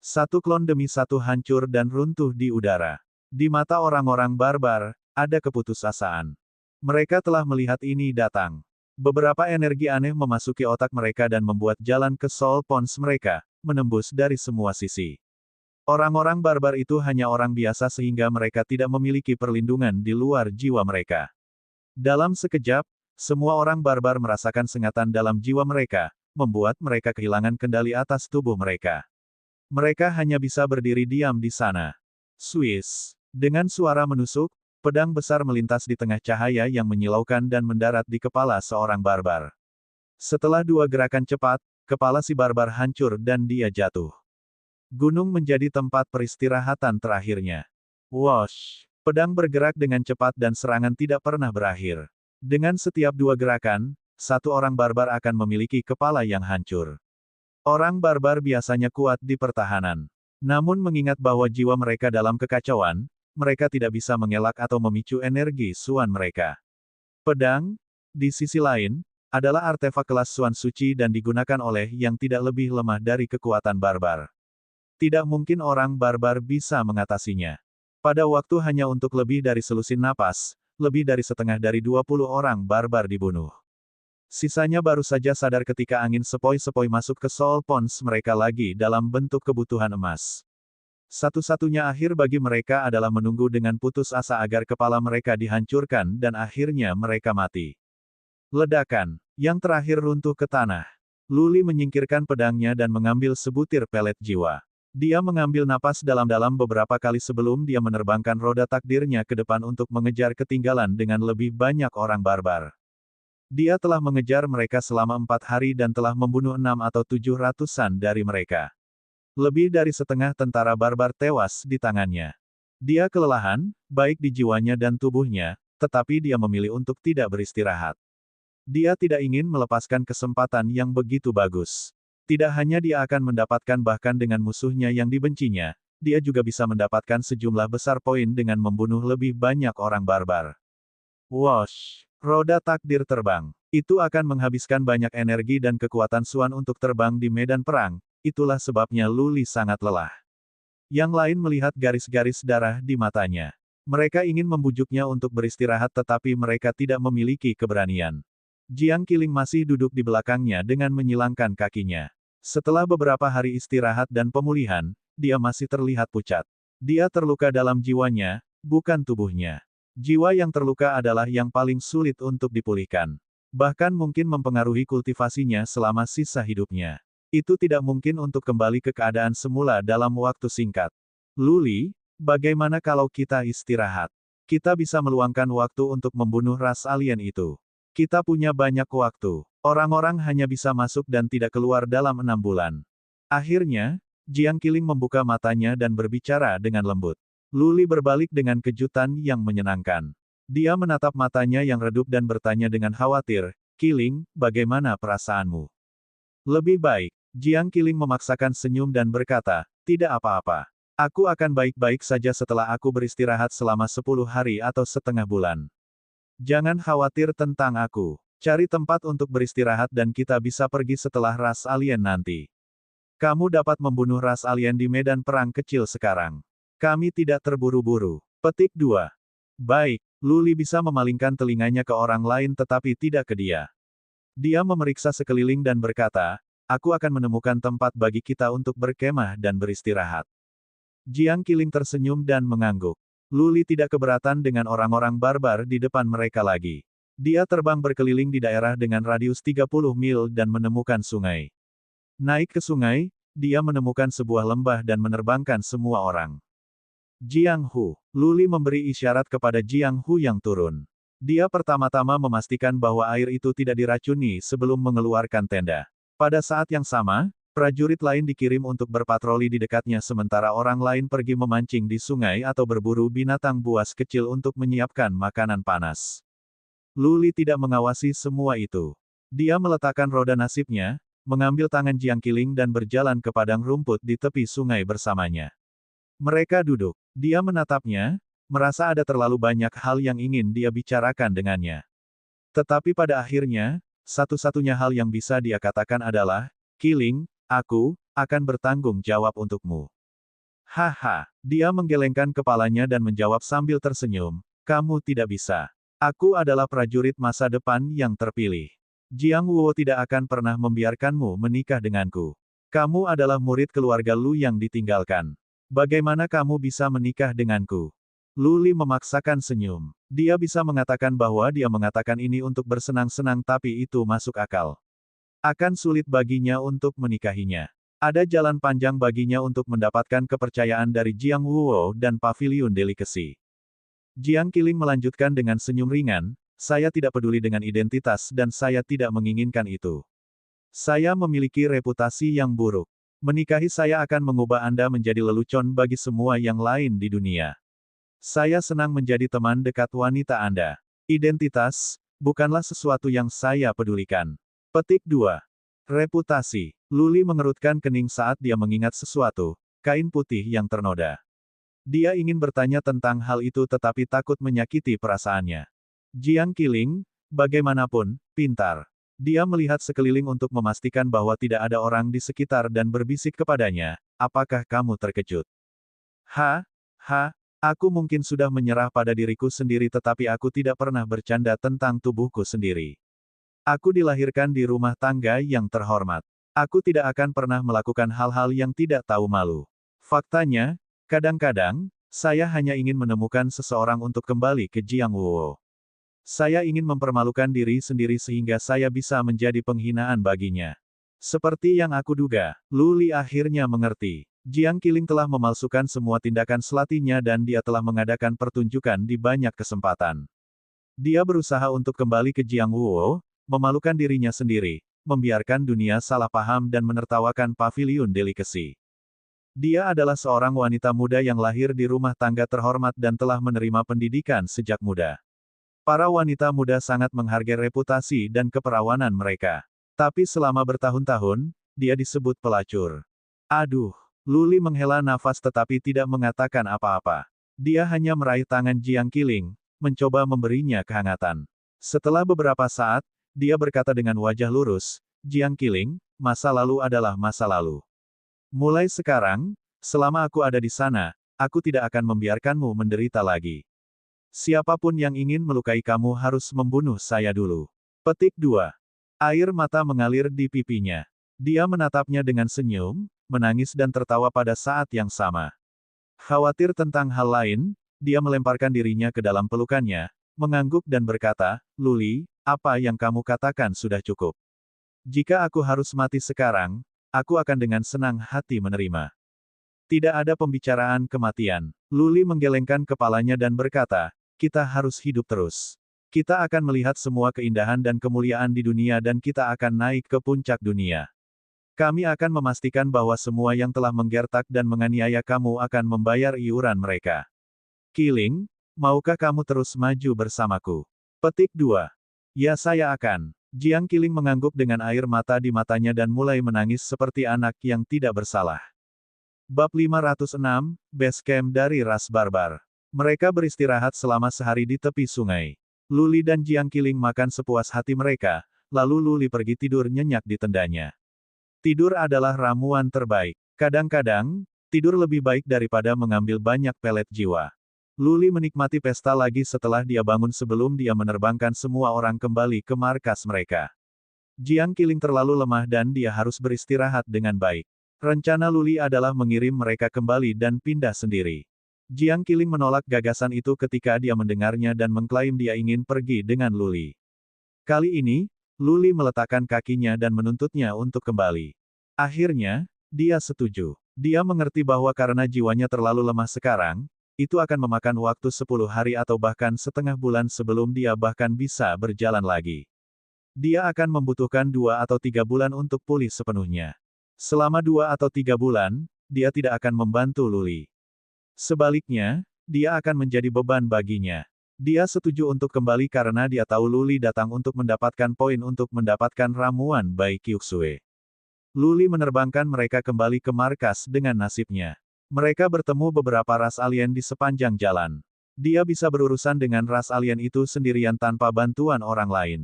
Satu klon demi satu hancur dan runtuh di udara. Di mata orang-orang barbar, ada keputusasaan. Mereka telah melihat ini datang. Beberapa energi aneh memasuki otak mereka dan membuat jalan ke Soul Pons mereka, menembus dari semua sisi. Orang-orang barbar itu hanya orang biasa sehingga mereka tidak memiliki perlindungan di luar jiwa mereka. Dalam sekejap, semua orang barbar merasakan sengatan dalam jiwa mereka, membuat mereka kehilangan kendali atas tubuh mereka. Mereka hanya bisa berdiri diam di sana. Swiss. Dengan suara menusuk, pedang besar melintas di tengah cahaya yang menyilaukan dan mendarat di kepala seorang barbar. Setelah 2 gerakan cepat, kepala si barbar hancur dan dia jatuh. Gunung menjadi tempat peristirahatan terakhirnya. Wosh! Pedang bergerak dengan cepat dan serangan tidak pernah berakhir. Dengan setiap 2 gerakan, satu orang barbar akan memiliki kepala yang hancur. Orang barbar biasanya kuat di pertahanan. Namun mengingat bahwa jiwa mereka dalam kekacauan, mereka tidak bisa mengelak atau memicu energi Xuan mereka. Pedang, di sisi lain, adalah artefak kelas Xuan suci dan digunakan oleh yang tidak lebih lemah dari kekuatan barbar. Tidak mungkin orang barbar bisa mengatasinya. Pada waktu hanya untuk lebih dari selusin napas, lebih dari setengah dari 20 orang barbar dibunuh. Sisanya baru saja sadar ketika angin sepoi-sepoi masuk ke Soul Pons mereka lagi dalam bentuk kebutuhan emas. Satu-satunya akhir bagi mereka adalah menunggu dengan putus asa agar kepala mereka dihancurkan dan akhirnya mereka mati. Ledakan. Yang terakhir runtuh ke tanah. Luli menyingkirkan pedangnya dan mengambil sebutir pelet jiwa. Dia mengambil napas dalam-dalam beberapa kali sebelum dia menerbangkan roda takdirnya ke depan untuk mengejar ketinggalan dengan lebih banyak orang barbar. Dia telah mengejar mereka selama 4 hari dan telah membunuh 6 atau 700-an dari mereka. Lebih dari setengah tentara barbar tewas di tangannya. Dia kelelahan, baik di jiwanya dan tubuhnya, tetapi dia memilih untuk tidak beristirahat. Dia tidak ingin melepaskan kesempatan yang begitu bagus. Tidak hanya dia akan mendapatkan bahkan dengan musuhnya yang dibencinya, dia juga bisa mendapatkan sejumlah besar poin dengan membunuh lebih banyak orang barbar. Wosh! Roda takdir terbang. Itu akan menghabiskan banyak energi dan kekuatan Xuan untuk terbang di medan perang, itulah sebabnya Lu Li sangat lelah. Yang lain melihat garis-garis darah di matanya. Mereka ingin membujuknya untuk beristirahat tetapi mereka tidak memiliki keberanian. Jiang Qiling masih duduk di belakangnya dengan menyilangkan kakinya. Setelah beberapa hari istirahat dan pemulihan, dia masih terlihat pucat. Dia terluka dalam jiwanya, bukan tubuhnya. Jiwa yang terluka adalah yang paling sulit untuk dipulihkan. Bahkan mungkin mempengaruhi kultivasinya selama sisa hidupnya. Itu tidak mungkin untuk kembali ke keadaan semula dalam waktu singkat. Lu Li, bagaimana kalau kita istirahat? Kita bisa meluangkan waktu untuk membunuh ras alien itu. Kita punya banyak waktu. Orang-orang hanya bisa masuk dan tidak keluar dalam 6 bulan. Akhirnya, Jiang Qiling membuka matanya dan berbicara dengan lembut. Lu Li berbalik dengan kejutan yang menyenangkan. Dia menatap matanya yang redup dan bertanya dengan khawatir, "Qiling, bagaimana perasaanmu?" "Lebih baik." Jiang Qiling memaksakan senyum dan berkata, "Tidak apa-apa. Aku akan baik-baik saja setelah aku beristirahat selama 10 hari atau setengah bulan. Jangan khawatir tentang aku. Cari tempat untuk beristirahat dan kita bisa pergi setelah ras alien nanti. Kamu dapat membunuh ras alien di medan perang kecil sekarang. Kami tidak terburu-buru." Petik 2. Baik, Lu Li bisa memalingkan telinganya ke orang lain tetapi tidak ke dia. Dia memeriksa sekeliling dan berkata, "Aku akan menemukan tempat bagi kita untuk berkemah dan beristirahat." Jiang Qiling tersenyum dan mengangguk. Lu Li tidak keberatan dengan orang-orang barbar di depan mereka lagi. Dia terbang berkeliling di daerah dengan radius 30 mil dan menemukan sungai. Naik ke sungai, dia menemukan sebuah lembah dan menerbangkan semua orang. Jiang Hu. Lu Li memberi isyarat kepada Jiang Hu yang turun. Dia pertama-tama memastikan bahwa air itu tidak diracuni sebelum mengeluarkan tenda. Pada saat yang sama, prajurit lain dikirim untuk berpatroli di dekatnya sementara orang lain pergi memancing di sungai atau berburu binatang buas kecil untuk menyiapkan makanan panas. Lu Li tidak mengawasi semua itu. Dia meletakkan roda nasibnya, mengambil tangan Jiang Qiling dan berjalan ke padang rumput di tepi sungai bersamanya. Mereka duduk. Dia menatapnya, merasa ada terlalu banyak hal yang ingin dia bicarakan dengannya. Tetapi pada akhirnya, satu-satunya hal yang bisa dia katakan adalah, "Qiling, aku akan bertanggung jawab untukmu." Haha, dia menggelengkan kepalanya dan menjawab sambil tersenyum, "Kamu tidak bisa. Aku adalah prajurit masa depan yang terpilih. Jiang Wuo tidak akan pernah membiarkanmu menikah denganku. Kamu adalah murid keluarga Lu yang ditinggalkan. Bagaimana kamu bisa menikah denganku?" Lu Li memaksakan senyum. Dia bisa mengatakan bahwa dia mengatakan ini untuk bersenang-senang tapi itu masuk akal. Akan sulit baginya untuk menikahinya. Ada jalan panjang baginya untuk mendapatkan kepercayaan dari Jiang Wuo dan Paviliun Delicacy. Jiang Qiling melanjutkan dengan senyum ringan, "Saya tidak peduli dengan identitas dan saya tidak menginginkan itu. Saya memiliki reputasi yang buruk. Menikahi saya akan mengubah Anda menjadi lelucon bagi semua yang lain di dunia. Saya senang menjadi teman dekat wanita Anda. Identitas, bukanlah sesuatu yang saya pedulikan." Petik 2. Reputasi. Lu Li mengerutkan kening saat dia mengingat sesuatu, kain putih yang ternoda. Dia ingin bertanya tentang hal itu tetapi takut menyakiti perasaannya. Jiang Qiling, bagaimanapun, pintar. Dia melihat sekeliling untuk memastikan bahwa tidak ada orang di sekitar dan berbisik kepadanya, "Apakah kamu terkejut?" Aku mungkin sudah menyerah pada diriku sendiri tetapi aku tidak pernah bercanda tentang tubuhku sendiri. Aku dilahirkan di rumah tangga yang terhormat. Aku tidak akan pernah melakukan hal-hal yang tidak tahu malu. Faktanya, kadang-kadang, saya hanya ingin menemukan seseorang untuk kembali ke Jiang Wuo. Saya ingin mempermalukan diri sendiri sehingga saya bisa menjadi penghinaan baginya. Seperti yang aku duga, Lu Li akhirnya mengerti. Jiang Qiling telah memalsukan semua tindakan selatinya dan dia telah mengadakan pertunjukan di banyak kesempatan. Dia berusaha untuk kembali ke Jiang Wuo, memalukan dirinya sendiri, membiarkan dunia salah paham dan menertawakan Paviliun Delicacy. Dia adalah seorang wanita muda yang lahir di rumah tangga terhormat dan telah menerima pendidikan sejak muda. Para wanita muda sangat menghargai reputasi dan keperawanan mereka. Tapi selama bertahun-tahun, dia disebut pelacur. Aduh, Luli menghela nafas tetapi tidak mengatakan apa-apa. Dia hanya meraih tangan Jiang Qiling, mencoba memberinya kehangatan. Setelah beberapa saat, dia berkata dengan wajah lurus, Jiang Qiling, masa lalu adalah masa lalu. Mulai sekarang, selama aku ada di sana, aku tidak akan membiarkanmu menderita lagi. Siapapun yang ingin melukai kamu harus membunuh saya dulu. Petik 2. Air mata mengalir di pipinya. Dia menatapnya dengan senyum, menangis dan tertawa pada saat yang sama. Khawatir tentang hal lain, dia melemparkan dirinya ke dalam pelukannya, mengangguk dan berkata, Luli, apa yang kamu katakan sudah cukup. Jika aku harus mati sekarang, aku akan dengan senang hati menerima. Tidak ada pembicaraan kematian. Luli menggelengkan kepalanya dan berkata, kita harus hidup terus. Kita akan melihat semua keindahan dan kemuliaan di dunia dan kita akan naik ke puncak dunia. Kami akan memastikan bahwa semua yang telah menggertak dan menganiaya kamu akan membayar iuran mereka. Qiling, maukah kamu terus maju bersamaku? Petik 2. Ya saya akan. Jiang Qiling mengangguk dengan air mata di matanya dan mulai menangis seperti anak yang tidak bersalah. Bab 506, Base Camp dari Ras Barbar. Mereka beristirahat selama sehari di tepi sungai. Luli dan Jiang Qiling makan sepuas hati mereka, lalu Luli pergi tidur nyenyak di tendanya. Tidur adalah ramuan terbaik. Kadang-kadang, tidur lebih baik daripada mengambil banyak pelet jiwa. Luli menikmati pesta lagi setelah dia bangun sebelum dia menerbangkan semua orang kembali ke markas mereka. Jiang Qiling terlalu lemah dan dia harus beristirahat dengan baik. Rencana Luli adalah mengirim mereka kembali dan pindah sendiri. Jiang Qiling menolak gagasan itu ketika dia mendengarnya dan mengklaim dia ingin pergi dengan Luli. Kali ini, Luli meletakkan kakinya dan menuntutnya untuk kembali. Akhirnya, dia setuju. Dia mengerti bahwa karena jiwanya terlalu lemah sekarang, itu akan memakan waktu 10 hari atau bahkan setengah bulan sebelum dia bahkan bisa berjalan lagi. Dia akan membutuhkan 2 atau 3 bulan untuk pulih sepenuhnya. Selama 2 atau 3 bulan, dia tidak akan membantu Luli. Sebaliknya, dia akan menjadi beban baginya. Dia setuju untuk kembali karena dia tahu Luli datang untuk mendapatkan poin untuk mendapatkan ramuan Bai Qiuxue. Luli menerbangkan mereka kembali ke markas dengan nasibnya. Mereka bertemu beberapa ras alien di sepanjang jalan. Dia bisa berurusan dengan ras alien itu sendirian tanpa bantuan orang lain.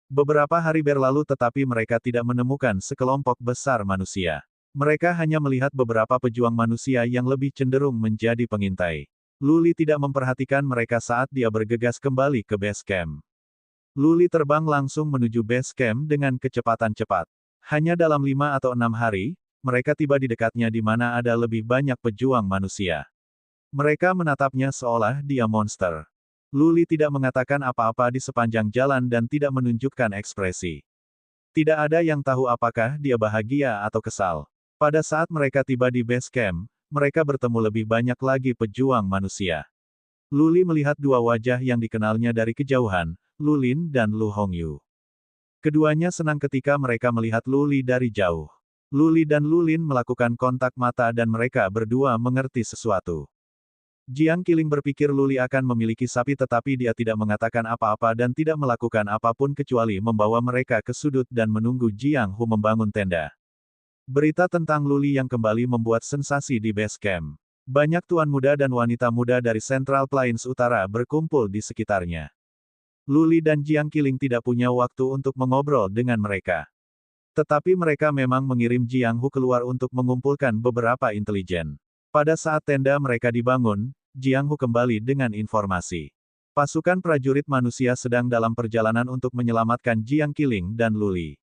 Beberapa hari berlalu tetapi mereka tidak menemukan sekelompok besar manusia. Mereka hanya melihat beberapa pejuang manusia yang lebih cenderung menjadi pengintai. Luli tidak memperhatikan mereka saat dia bergegas kembali ke base camp. Luli terbang langsung menuju base camp dengan kecepatan cepat. Hanya dalam 5 atau 6 hari, mereka tiba di dekatnya di mana ada lebih banyak pejuang manusia. Mereka menatapnya seolah dia monster. Luli tidak mengatakan apa-apa di sepanjang jalan dan tidak menunjukkan ekspresi. Tidak ada yang tahu apakah dia bahagia atau kesal. Pada saat mereka tiba di base camp, mereka bertemu lebih banyak lagi pejuang manusia. Luli melihat dua wajah yang dikenalnya dari kejauhan, Lulin dan Lu Hongyu. Keduanya senang ketika mereka melihat Luli dari jauh. Luli dan Lulin melakukan kontak mata dan mereka berdua mengerti sesuatu. Jiang Qiling berpikir Luli akan memiliki sapi tetapi dia tidak mengatakan apa-apa dan tidak melakukan apapun kecuali membawa mereka ke sudut dan menunggu Jiang Hu membangun tenda. Berita tentang Luli yang kembali membuat sensasi di base camp. Banyak tuan muda dan wanita muda dari Central Plains Utara berkumpul di sekitarnya. Luli dan Jiang Qiling tidak punya waktu untuk mengobrol dengan mereka. Tetapi mereka memang mengirim Jiang Hu keluar untuk mengumpulkan beberapa intelijen. Pada saat tenda mereka dibangun, Jiang Hu kembali dengan informasi. Pasukan prajurit manusia sedang dalam perjalanan untuk menyelamatkan Jiang Qiling dan Luli.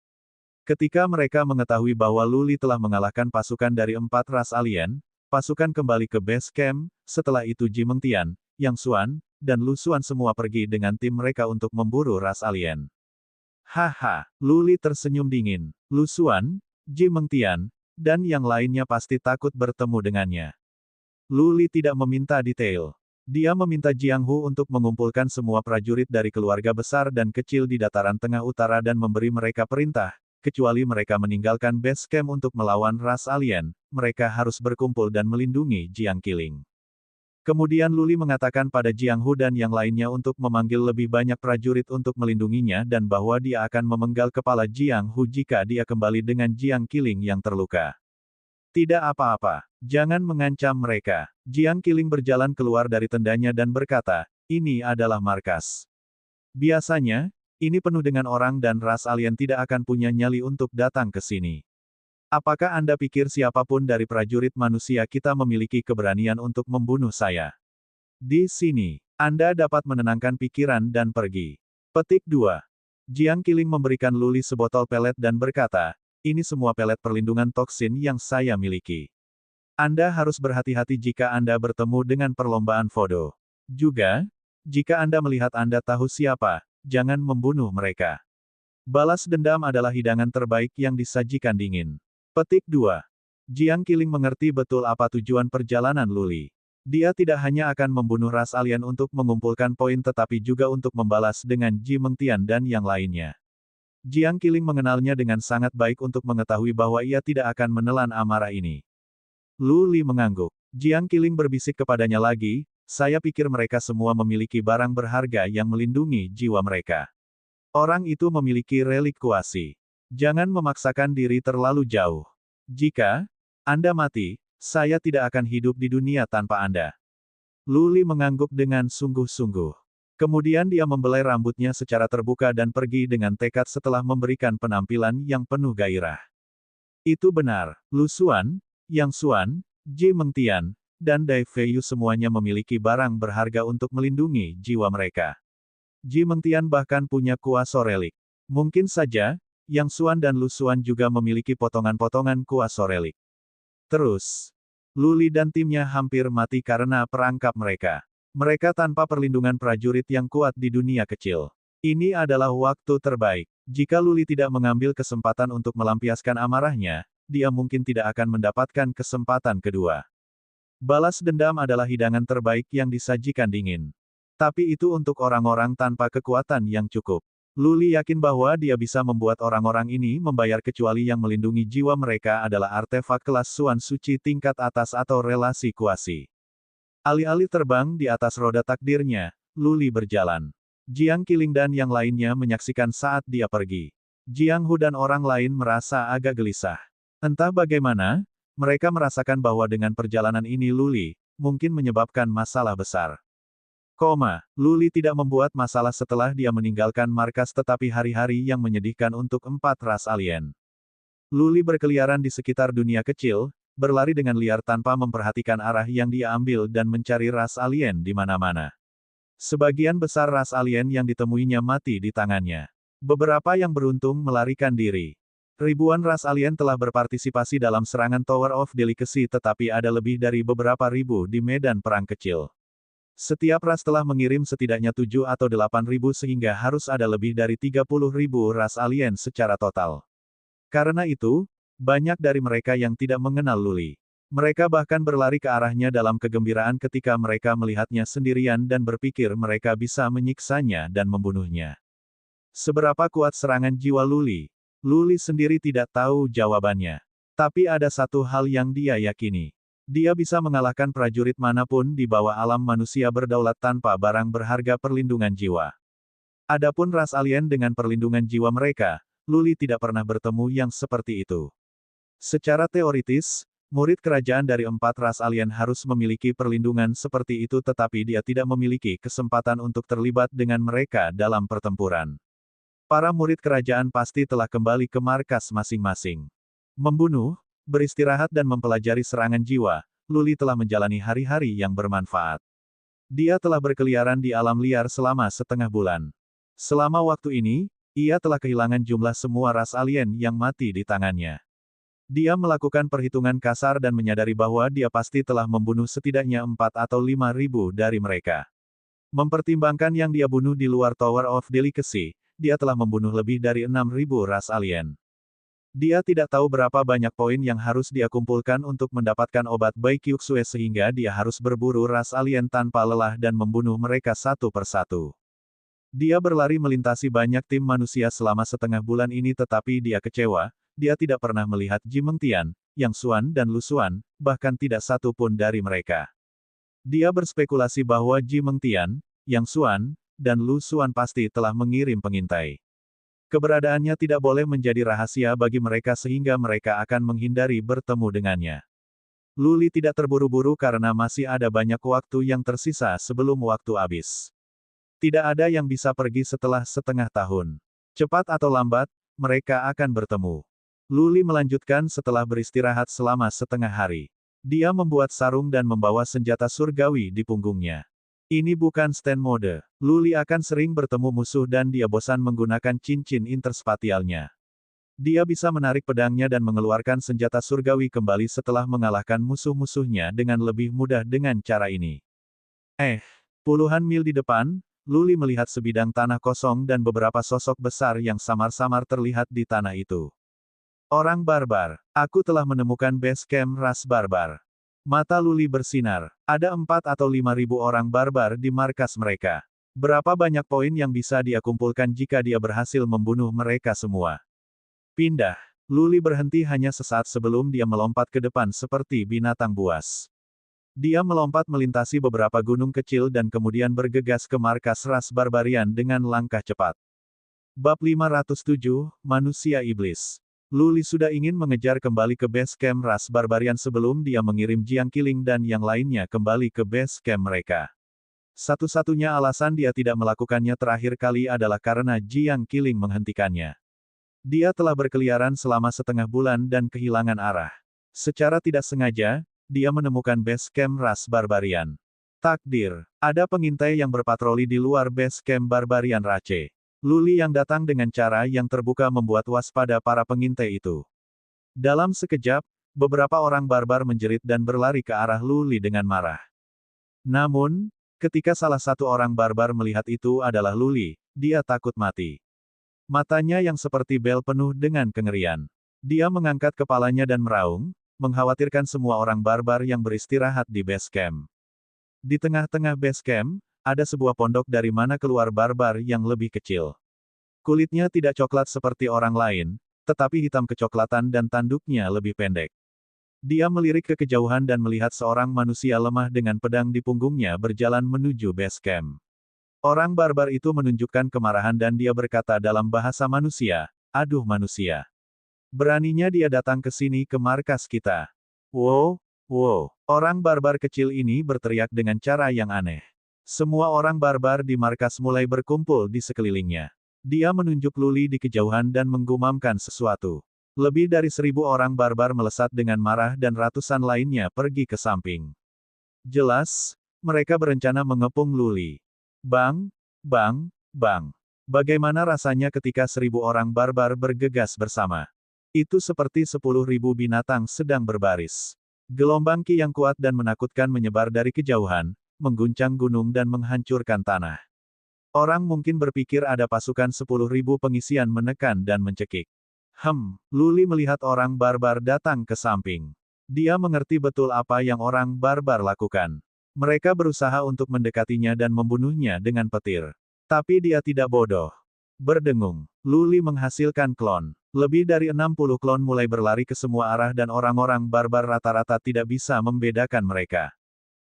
Ketika mereka mengetahui bahwa Luli telah mengalahkan pasukan dari 4 ras alien, pasukan kembali ke base camp, setelah itu Ji Mengtian, Yang Xuan, dan Lu Xuan semua pergi dengan tim mereka untuk memburu ras alien. Haha, Luli tersenyum dingin. Lu Xuan, Ji Mengtian, dan yang lainnya pasti takut bertemu dengannya. Luli tidak meminta detail. Dia meminta Jiang Hu untuk mengumpulkan semua prajurit dari keluarga besar dan kecil di dataran tengah utara dan memberi mereka perintah. Kecuali mereka meninggalkan base camp untuk melawan ras alien, mereka harus berkumpul dan melindungi Jiang Qiling. Kemudian Luli mengatakan pada Jiang Hu dan yang lainnya untuk memanggil lebih banyak prajurit untuk melindunginya dan bahwa dia akan memenggal kepala Jiang Hu jika dia kembali dengan Jiang Qiling yang terluka. Tidak apa-apa. Jangan mengancam mereka. Jiang Qiling berjalan keluar dari tendanya dan berkata, ini adalah markas. Biasanya, ini penuh dengan orang dan ras alien tidak akan punya nyali untuk datang ke sini. Apakah Anda pikir siapapun dari prajurit manusia kita memiliki keberanian untuk membunuh saya? Di sini, Anda dapat menenangkan pikiran dan pergi. Petik 2. Jiang Qiling memberikan Luli sebotol pelet dan berkata, ini semua pelet perlindungan toksin yang saya miliki. Anda harus berhati-hati jika Anda bertemu dengan perlombaan foto. Juga, jika Anda melihat Anda tahu siapa, jangan membunuh mereka. Balas dendam adalah hidangan terbaik yang disajikan dingin. Petik 2. Jiang Qiling mengerti betul apa tujuan perjalanan Luli. Dia tidak hanya akan membunuh ras alien untuk mengumpulkan poin tetapi juga untuk membalas dengan Ji Mengtian dan yang lainnya. Jiang Qiling mengenalnya dengan sangat baik untuk mengetahui bahwa ia tidak akan menelan amarah ini. Luli mengangguk. Jiang Qiling berbisik kepadanya lagi, saya pikir mereka semua memiliki barang berharga yang melindungi jiwa mereka. Orang itu memiliki relik kuasi. Jangan memaksakan diri terlalu jauh. Jika Anda mati, saya tidak akan hidup di dunia tanpa Anda. Luli mengangguk dengan sungguh-sungguh. Kemudian dia membelai rambutnya secara terbuka dan pergi dengan tekad setelah memberikan penampilan yang penuh gairah. Itu benar, Lu Xuan, Yang Xuan, Ji Mengtian, dan Dai Feiyu semuanya memiliki barang berharga untuk melindungi jiwa mereka. Ji Mengtian bahkan punya kuasa relik. Mungkin saja, Yang Xuan dan Lu Xuan juga memiliki potongan-potongan kuasa relik. Terus, Luli dan timnya hampir mati karena perangkap mereka. Mereka tanpa perlindungan prajurit yang kuat di dunia kecil. Ini adalah waktu terbaik. Jika Luli tidak mengambil kesempatan untuk melampiaskan amarahnya, dia mungkin tidak akan mendapatkan kesempatan kedua. Balas dendam adalah hidangan terbaik yang disajikan dingin. Tapi itu untuk orang-orang tanpa kekuatan yang cukup. Luli yakin bahwa dia bisa membuat orang-orang ini membayar kecuali yang melindungi jiwa mereka adalah artefak kelas Suan Suci tingkat atas atau relasi kuasi. Alih-alih terbang di atas roda takdirnya, Luli berjalan. Jiang Qiling dan yang lainnya menyaksikan saat dia pergi. Jiang Hu dan orang lain merasa agak gelisah. Entah bagaimana, mereka merasakan bahwa dengan perjalanan ini Luli, mungkin menyebabkan masalah besar. Luli tidak membuat masalah setelah dia meninggalkan markas tetapi hari-hari yang menyedihkan untuk 4 ras alien. Luli berkeliaran di sekitar dunia kecil, berlari dengan liar tanpa memperhatikan arah yang dia ambil dan mencari ras alien di mana-mana. Sebagian besar ras alien yang ditemuinya mati di tangannya. Beberapa yang beruntung melarikan diri. Ribuan ras alien telah berpartisipasi dalam serangan Tower of Delicacy tetapi ada lebih dari beberapa ribu di medan perang kecil. Setiap ras telah mengirim setidaknya 7 atau 8 ribu sehingga harus ada lebih dari 30 ribu ras alien secara total. Karena itu, banyak dari mereka yang tidak mengenal Luli. Mereka bahkan berlari ke arahnya dalam kegembiraan ketika mereka melihatnya sendirian dan berpikir mereka bisa menyiksanya dan membunuhnya. Seberapa kuat serangan jiwa Luli? Luli sendiri tidak tahu jawabannya. Tapi ada satu hal yang dia yakini. Dia bisa mengalahkan prajurit manapun di bawah alam manusia berdaulat tanpa barang berharga perlindungan jiwa. Adapun ras alien dengan perlindungan jiwa mereka, Luli tidak pernah bertemu yang seperti itu. Secara teoritis, murid kerajaan dari 4 ras alien harus memiliki perlindungan seperti itu tetapi dia tidak memiliki kesempatan untuk terlibat dengan mereka dalam pertempuran. Para murid kerajaan pasti telah kembali ke markas masing-masing. Membunuh, beristirahat dan mempelajari serangan jiwa, Luli telah menjalani hari-hari yang bermanfaat. Dia telah berkeliaran di alam liar selama setengah bulan. Selama waktu ini, ia telah kehilangan jumlah semua ras alien yang mati di tangannya. Dia melakukan perhitungan kasar dan menyadari bahwa dia pasti telah membunuh setidaknya 4 atau 5 ribu dari mereka. Mempertimbangkan yang dia bunuh di luar Tower of Delicacy, dia telah membunuh lebih dari 6 ribu ras alien. Dia tidak tahu berapa banyak poin yang harus dia kumpulkan untuk mendapatkan obat Bai Qiuxue sehingga dia harus berburu ras alien tanpa lelah dan membunuh mereka satu persatu. Dia berlari melintasi banyak tim manusia selama setengah bulan ini tetapi dia kecewa, dia tidak pernah melihat Ji Mengtian, Yang Xuan dan Lu Xuan, bahkan tidak satu pun dari mereka. Dia berspekulasi bahwa Ji Mengtian, Yang Xuan, dan Lu Xuan pasti telah mengirim pengintai. Keberadaannya tidak boleh menjadi rahasia bagi mereka sehingga mereka akan menghindari bertemu dengannya. Luli tidak terburu-buru karena masih ada banyak waktu yang tersisa sebelum waktu habis. Tidak ada yang bisa pergi setelah setengah tahun. Cepat atau lambat, mereka akan bertemu. Luli melanjutkan setelah beristirahat selama setengah hari. Dia membuat sarung dan membawa senjata surgawi di punggungnya. Ini bukan stand mode. Luli akan sering bertemu musuh dan dia bosan menggunakan cincin interspatialnya. Dia bisa menarik pedangnya dan mengeluarkan senjata surgawi kembali setelah mengalahkan musuh-musuhnya dengan lebih mudah dengan cara ini. Puluhan mil di depan, Luli melihat sebidang tanah kosong dan beberapa sosok besar yang samar-samar terlihat di tanah itu. Orang barbar. Aku telah menemukan base camp ras barbar. Mata Luli bersinar. Ada 4 atau 5.000 orang barbar di markas mereka. Berapa banyak poin yang bisa dia kumpulkan jika dia berhasil membunuh mereka semua? Pindah. Luli berhenti hanya sesaat sebelum dia melompat ke depan seperti binatang buas. Dia melompat melintasi beberapa gunung kecil dan kemudian bergegas ke markas ras barbarian dengan langkah cepat. Bab 507, Manusia Iblis. Luli sudah ingin mengejar kembali ke base camp ras barbarian sebelum dia mengirim Jiang Qiling dan yang lainnya kembali ke base camp mereka. Satu-satunya alasan dia tidak melakukannya terakhir kali adalah karena Jiang Qiling menghentikannya. Dia telah berkeliaran selama setengah bulan dan kehilangan arah. Secara tidak sengaja, dia menemukan base camp ras barbarian. Takdir, ada pengintai yang berpatroli di luar base camp barbarian Rache. Luli yang datang dengan cara yang terbuka membuat waspada para pengintai itu. Dalam sekejap, beberapa orang barbar menjerit dan berlari ke arah Luli dengan marah. Namun, ketika salah satu orang barbar melihat itu adalah Luli, dia takut mati. Matanya yang seperti bel penuh dengan kengerian. Dia mengangkat kepalanya dan meraung, mengkhawatirkan semua orang barbar yang beristirahat di base camp. Di tengah-tengah base camp, ada sebuah pondok dari mana keluar barbar yang lebih kecil. Kulitnya tidak coklat seperti orang lain, tetapi hitam kecoklatan dan tanduknya lebih pendek. Dia melirik ke kejauhan dan melihat seorang manusia lemah dengan pedang di punggungnya berjalan menuju base camp. Orang barbar itu menunjukkan kemarahan dan dia berkata dalam bahasa manusia, "Aduh manusia. Beraninya dia datang ke sini ke markas kita." Wow, wow. Orang barbar kecil ini berteriak dengan cara yang aneh. Semua orang barbar di markas mulai berkumpul di sekelilingnya. Dia menunjuk Luli di kejauhan dan menggumamkan sesuatu. Lebih dari 1.000 orang barbar melesat dengan marah dan ratusan lainnya pergi ke samping. Jelas, mereka berencana mengepung Luli. Bang, bang, bang. Bagaimana rasanya ketika 1.000 orang barbar bergegas bersama? Itu seperti 10.000 binatang sedang berbaris. Gelombang ki yang kuat dan menakutkan menyebar dari kejauhan, mengguncang gunung dan menghancurkan tanah. Orang mungkin berpikir ada pasukan 10.000 pengisian menekan dan mencekik. Luli melihat orang barbar datang ke samping. Dia mengerti betul apa yang orang barbar lakukan. Mereka berusaha untuk mendekatinya dan membunuhnya dengan petir. Tapi dia tidak bodoh. Berdengung, Luli menghasilkan klon. Lebih dari 60 klon mulai berlari ke semua arah dan orang-orang barbar rata-rata tidak bisa membedakan mereka.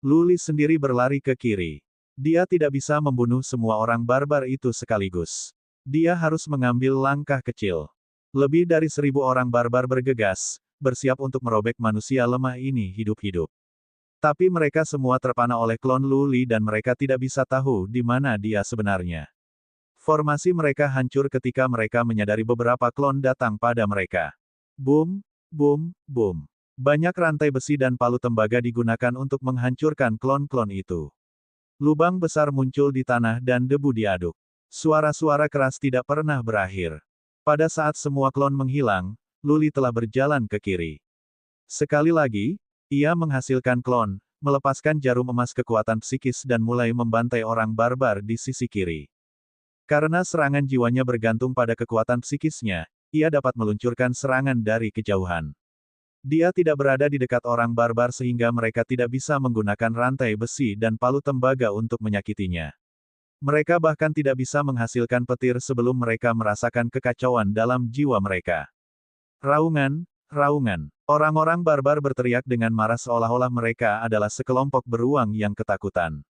Luli sendiri berlari ke kiri. Dia tidak bisa membunuh semua orang barbar itu sekaligus. Dia harus mengambil langkah kecil. Lebih dari 1.000 orang barbar bergegas, bersiap untuk merobek manusia lemah ini hidup-hidup. Tapi mereka semua terpana oleh klon Luli dan mereka tidak bisa tahu di mana dia sebenarnya. Formasi mereka hancur ketika mereka menyadari beberapa klon datang pada mereka. Boom, boom, boom. Banyak rantai besi dan palu tembaga digunakan untuk menghancurkan klon-klon itu. Lubang besar muncul di tanah dan debu diaduk. Suara-suara keras tidak pernah berakhir. Pada saat semua klon menghilang, Luli telah berjalan ke kiri. Sekali lagi, ia menghasilkan klon, melepaskan jarum emas kekuatan psikis dan mulai membantai orang barbar di sisi kiri. Karena serangan jiwanya bergantung pada kekuatan psikisnya, ia dapat meluncurkan serangan dari kejauhan. Dia tidak berada di dekat orang barbar sehingga mereka tidak bisa menggunakan rantai besi dan palu tembaga untuk menyakitinya. Mereka bahkan tidak bisa menghasilkan petir sebelum mereka merasakan kekacauan dalam jiwa mereka. Raungan, raungan. Orang-orang barbar berteriak dengan marah seolah-olah mereka adalah sekelompok beruang yang ketakutan.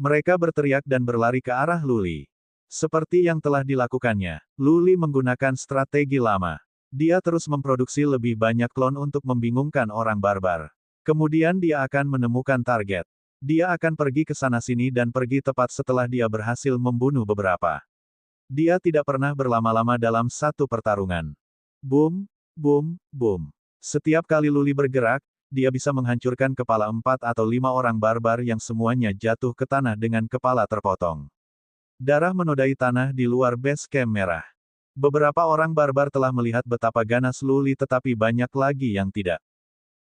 Mereka berteriak dan berlari ke arah Luli. Seperti yang telah dilakukannya, Luli menggunakan strategi lama. Dia terus memproduksi lebih banyak klon untuk membingungkan orang barbar. Kemudian dia akan menemukan target. Dia akan pergi ke sana-sini dan pergi tepat setelah dia berhasil membunuh beberapa. Dia tidak pernah berlama-lama dalam satu pertarungan. Boom, boom, boom. Setiap kali Luli bergerak, dia bisa menghancurkan kepala 4 atau 5 orang barbar yang semuanya jatuh ke tanah dengan kepala terpotong. Darah menodai tanah di luar base camp merah. Beberapa orang barbar telah melihat betapa ganas Luli tetapi banyak lagi yang tidak.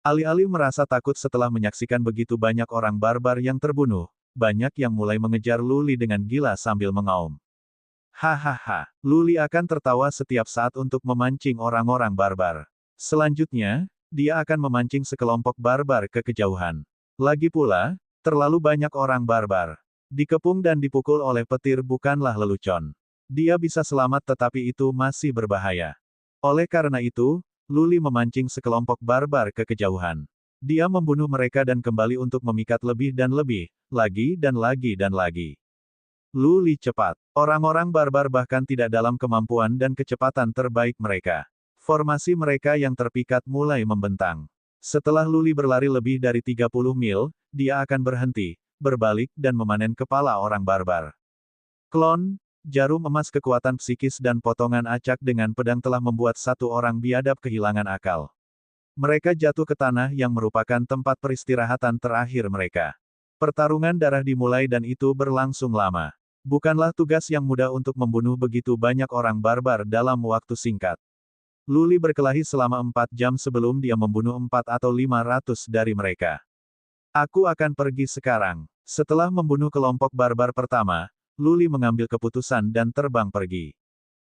Alih-alih merasa takut setelah menyaksikan begitu banyak orang barbar yang terbunuh, banyak yang mulai mengejar Luli dengan gila sambil mengaum. Hahaha, Luli akan tertawa setiap saat untuk memancing orang-orang barbar. Selanjutnya, dia akan memancing sekelompok barbar ke kejauhan. Lagi pula, terlalu banyak orang barbar. Dikepung dan dipukul oleh petir bukanlah lelucon. Dia bisa selamat tetapi itu masih berbahaya. Oleh karena itu, Luli memancing sekelompok barbar ke kejauhan. Dia membunuh mereka dan kembali untuk memikat lebih dan lebih, lagi dan lagi dan lagi. Luli cepat. Orang-orang barbar bahkan tidak dalam kemampuan dan kecepatan terbaik mereka. Formasi mereka yang terpikat mulai membentang. Setelah Luli berlari lebih dari 30 mil, dia akan berhenti, berbalik dan memanen kepala orang barbar. Klon, jarum emas kekuatan psikis dan potongan acak dengan pedang telah membuat satu orang biadab kehilangan akal. Mereka jatuh ke tanah yang merupakan tempat peristirahatan terakhir mereka. Pertarungan darah dimulai dan itu berlangsung lama. Bukanlah tugas yang mudah untuk membunuh begitu banyak orang barbar dalam waktu singkat. Luli berkelahi selama 4 jam sebelum dia membunuh 4 atau 500 dari mereka. Aku akan pergi sekarang. Setelah membunuh kelompok barbar pertama, Luli mengambil keputusan dan terbang pergi.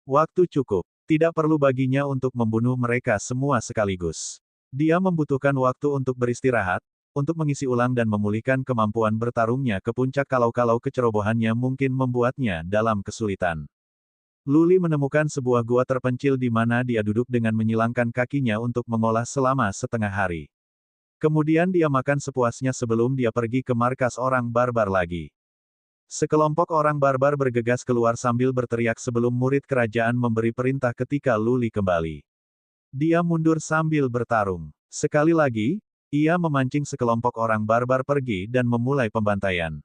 Waktu cukup. Tidak perlu baginya untuk membunuh mereka semua sekaligus. Dia membutuhkan waktu untuk beristirahat, untuk mengisi ulang dan memulihkan kemampuan bertarungnya ke puncak kalau-kalau kecerobohannya mungkin membuatnya dalam kesulitan. Luli menemukan sebuah gua terpencil di mana dia duduk dengan menyilangkan kakinya untuk mengolah selama setengah hari. Kemudian dia makan sepuasnya sebelum dia pergi ke markas orang barbar lagi. Sekelompok orang barbar bergegas keluar sambil berteriak sebelum murid kerajaan memberi perintah ketika Luli kembali. Dia mundur sambil bertarung. Sekali lagi, ia memancing sekelompok orang barbar pergi dan memulai pembantaian.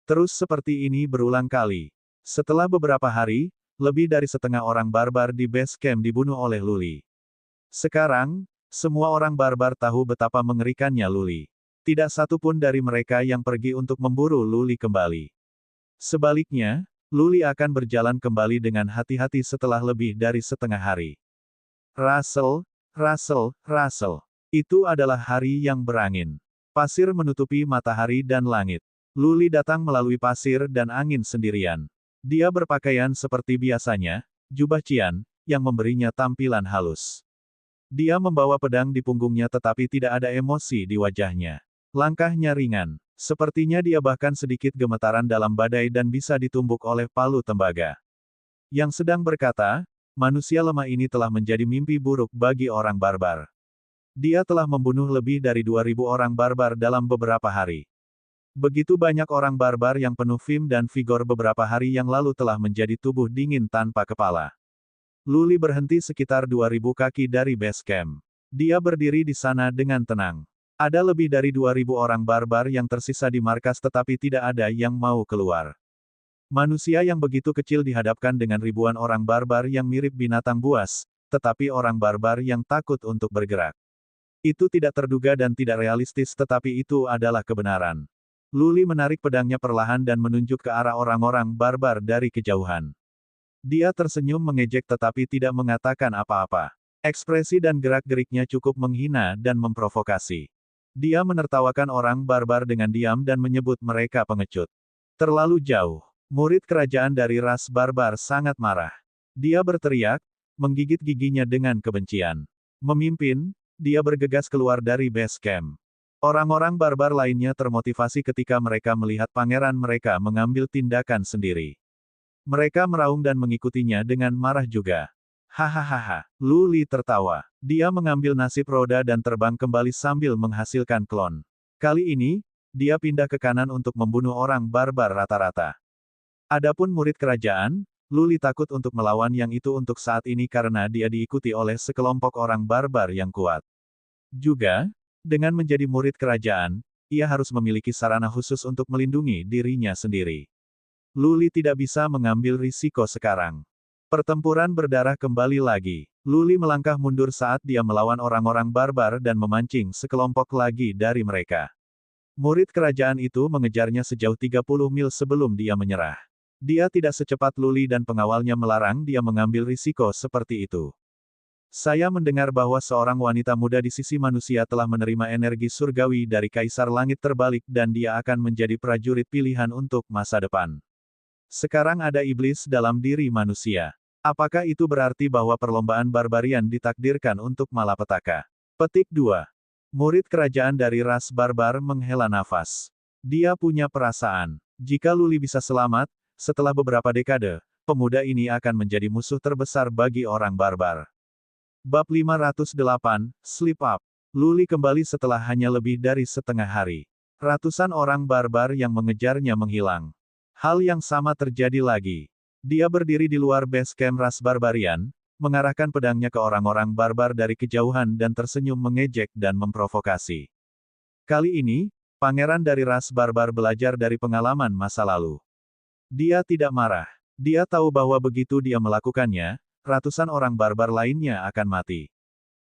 Terus seperti ini berulang kali. Setelah beberapa hari, lebih dari setengah orang barbar di base camp dibunuh oleh Luli. Sekarang, semua orang barbar tahu betapa mengerikannya Luli. Tidak satu pun dari mereka yang pergi untuk memburu Luli kembali. Sebaliknya, Luli akan berjalan kembali dengan hati-hati setelah lebih dari setengah hari. Russell, Russell, Russell. Itu adalah hari yang berangin. Pasir menutupi matahari dan langit. Luli datang melalui pasir dan angin sendirian. Dia berpakaian seperti biasanya, jubah cian, yang memberinya tampilan halus. Dia membawa pedang di punggungnya tetapi tidak ada emosi di wajahnya. Langkahnya ringan. Sepertinya dia bahkan sedikit gemetaran dalam badai dan bisa ditumbuk oleh palu tembaga. Yang sedang berkata, manusia lemah ini telah menjadi mimpi buruk bagi orang barbar. Dia telah membunuh lebih dari 2000 orang barbar dalam beberapa hari. Begitu banyak orang barbar yang penuh vim dan vigor beberapa hari yang lalu telah menjadi tubuh dingin tanpa kepala. Luli berhenti sekitar 2000 kaki dari base camp. Dia berdiri di sana dengan tenang. Ada lebih dari 2000 orang barbar yang tersisa di markas tetapi tidak ada yang mau keluar. Manusia yang begitu kecil dihadapkan dengan ribuan orang barbar yang mirip binatang buas, tetapi orang barbar yang takut untuk bergerak. Itu tidak terduga dan tidak realistis tetapi itu adalah kebenaran. Luli menarik pedangnya perlahan dan menunjuk ke arah orang-orang barbar dari kejauhan. Dia tersenyum mengejek tetapi tidak mengatakan apa-apa. Ekspresi dan gerak-geriknya cukup menghina dan memprovokasi. Dia menertawakan orang barbar dengan diam dan menyebut mereka pengecut. Terlalu jauh. Murid kerajaan dari ras barbar sangat marah. Dia berteriak, menggigit giginya dengan kebencian. Memimpin, dia bergegas keluar dari base camp. Orang-orang barbar lainnya termotivasi ketika mereka melihat pangeran mereka mengambil tindakan sendiri. Mereka meraung dan mengikutinya dengan marah juga. Hahaha. Luli tertawa. Dia mengambil nasib roda dan terbang kembali sambil menghasilkan klon. Kali ini, dia pindah ke kanan untuk membunuh orang barbar rata-rata. Adapun murid kerajaan, Luli takut untuk melawan yang itu untuk saat ini karena dia diikuti oleh sekelompok orang barbar yang kuat. Juga, dengan menjadi murid kerajaan, ia harus memiliki sarana khusus untuk melindungi dirinya sendiri. Luli tidak bisa mengambil risiko sekarang. Pertempuran berdarah kembali lagi. Luli melangkah mundur saat dia melawan orang-orang barbar dan memancing sekelompok lagi dari mereka. Murid kerajaan itu mengejarnya sejauh 30 mil sebelum dia menyerah. Dia tidak secepat Luli dan pengawalnya melarang dia mengambil risiko seperti itu. Saya mendengar bahwa seorang wanita muda di sisi manusia telah menerima energi surgawi dari Kaisar Langit Terbalik dan dia akan menjadi prajurit pilihan untuk masa depan. Sekarang ada iblis dalam diri manusia. Apakah itu berarti bahwa perlombaan barbarian ditakdirkan untuk malapetaka? Petik 2. Murid kerajaan dari ras barbar menghela nafas. Dia punya perasaan. Jika Luli bisa selamat, setelah beberapa dekade, pemuda ini akan menjadi musuh terbesar bagi orang barbar. Bab 508, Slip Up. Luli kembali setelah hanya lebih dari setengah hari. Ratusan orang barbar yang mengejarnya menghilang. Hal yang sama terjadi lagi. Dia berdiri di luar base camp ras barbarian, mengarahkan pedangnya ke orang-orang barbar dari kejauhan dan tersenyum mengejek dan memprovokasi. Kali ini, pangeran dari ras barbar belajar dari pengalaman masa lalu. Dia tidak marah. Dia tahu bahwa begitu dia melakukannya, ratusan orang barbar lainnya akan mati.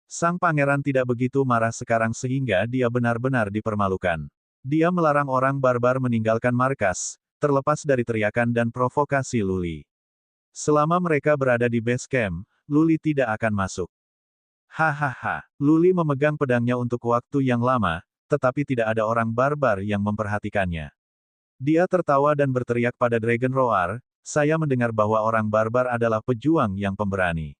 Sang pangeran tidak begitu marah sekarang sehingga dia benar-benar dipermalukan. Dia melarang orang barbar meninggalkan markas, terlepas dari teriakan dan provokasi Luli. Selama mereka berada di base camp, Luli tidak akan masuk. Hahaha. Luli memegang pedangnya untuk waktu yang lama, tetapi tidak ada orang barbar yang memperhatikannya. Dia tertawa dan berteriak pada Dragon Roar, saya mendengar bahwa orang barbar adalah pejuang yang pemberani.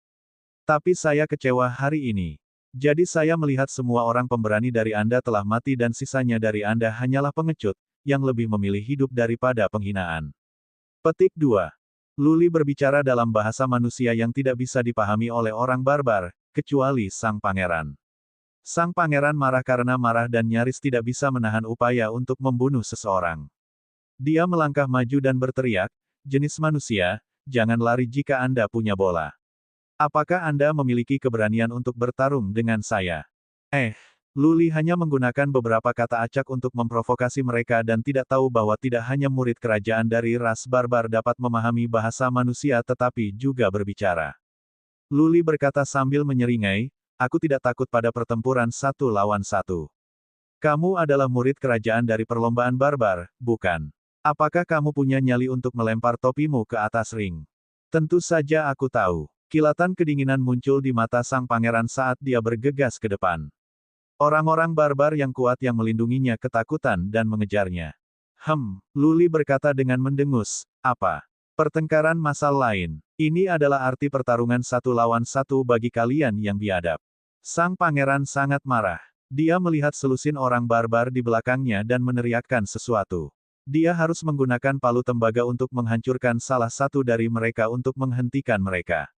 Tapi saya kecewa hari ini. Jadi saya melihat semua orang pemberani dari Anda telah mati dan sisanya dari Anda hanyalah pengecut, yang lebih memilih hidup daripada penghinaan. Petik 2. Luli berbicara dalam bahasa manusia yang tidak bisa dipahami oleh orang barbar, kecuali sang pangeran. Sang pangeran marah karena marah dan nyaris tidak bisa menahan upaya untuk membunuh seseorang. Dia melangkah maju dan berteriak, jenis manusia, jangan lari jika Anda punya bola. Apakah Anda memiliki keberanian untuk bertarung dengan saya? Luli hanya menggunakan beberapa kata acak untuk memprovokasi mereka dan tidak tahu bahwa tidak hanya murid kerajaan dari ras barbar dapat memahami bahasa manusia tetapi juga berbicara. Luli berkata sambil menyeringai, aku tidak takut pada pertempuran 1 lawan 1. Kamu adalah murid kerajaan dari perlombaan barbar, bukan? Apakah kamu punya nyali untuk melempar topimu ke atas ring? Tentu saja aku tahu. Kilatan kedinginan muncul di mata sang pangeran saat dia bergegas ke depan. Orang-orang barbar yang kuat yang melindunginya ketakutan dan mengejarnya. Luli berkata dengan mendengus, apa? Pertengkaran massal lain. Ini adalah arti pertarungan 1 lawan 1 bagi kalian yang biadab. Sang pangeran sangat marah. Dia melihat selusin orang barbar di belakangnya dan meneriakkan sesuatu. Dia harus menggunakan palu tembaga untuk menghancurkan salah satu dari mereka untuk menghentikan mereka.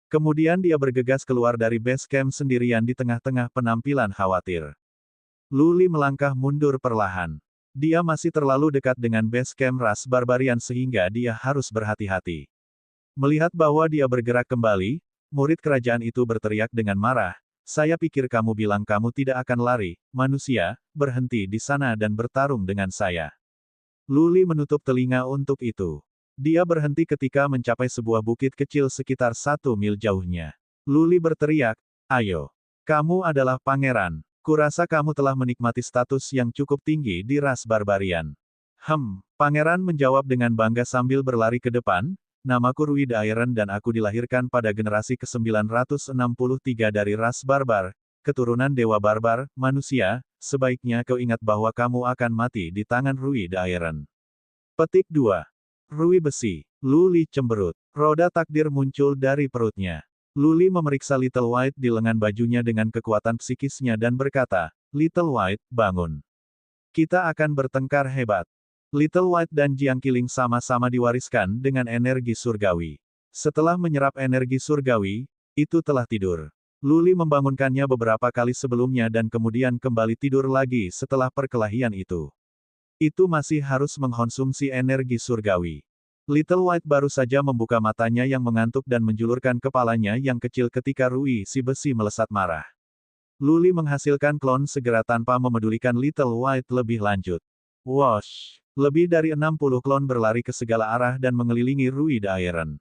Kemudian dia bergegas keluar dari base camp sendirian di tengah-tengah penampilan khawatir. Luli melangkah mundur perlahan. Dia masih terlalu dekat dengan base camp ras barbarian sehingga dia harus berhati-hati. Melihat bahwa dia bergerak kembali, murid kerajaan itu berteriak dengan marah, saya pikir kamu bilang kamu tidak akan lari, manusia, berhenti di sana dan bertarung dengan saya. Luli menutup telinga untuk itu. Dia berhenti ketika mencapai sebuah bukit kecil sekitar 1 mil jauhnya. Luli berteriak, ayo. Kamu adalah pangeran. Kurasa kamu telah menikmati status yang cukup tinggi di ras barbarian. Pangeran menjawab dengan bangga sambil berlari ke depan, namaku Rui the Iron dan aku dilahirkan pada generasi ke-963 dari ras barbar, keturunan dewa barbar, manusia, sebaiknya kau ingat bahwa kamu akan mati di tangan Rui the Iron. Petik 2. Rui besi. Luli cemberut. Roda takdir muncul dari perutnya. Luli memeriksa Little White di lengan bajunya dengan kekuatan psikisnya dan berkata, Little White, bangun. Kita akan bertengkar hebat. Little White dan Jiang Qiling sama-sama diwariskan dengan energi surgawi. Setelah menyerap energi surgawi, Itu telah tidur. Luli membangunkannya beberapa kali sebelumnya dan kemudian kembali tidur lagi setelah perkelahian itu. Itu masih harus mengkonsumsi energi surgawi. Little White baru saja membuka matanya yang mengantuk dan menjulurkan kepalanya yang kecil ketika Rui si besi melesat marah. Luli menghasilkan klon segera tanpa memedulikan Little White lebih lanjut. Wosh! Lebih dari 60 klon berlari ke segala arah dan mengelilingi Rui the Iron.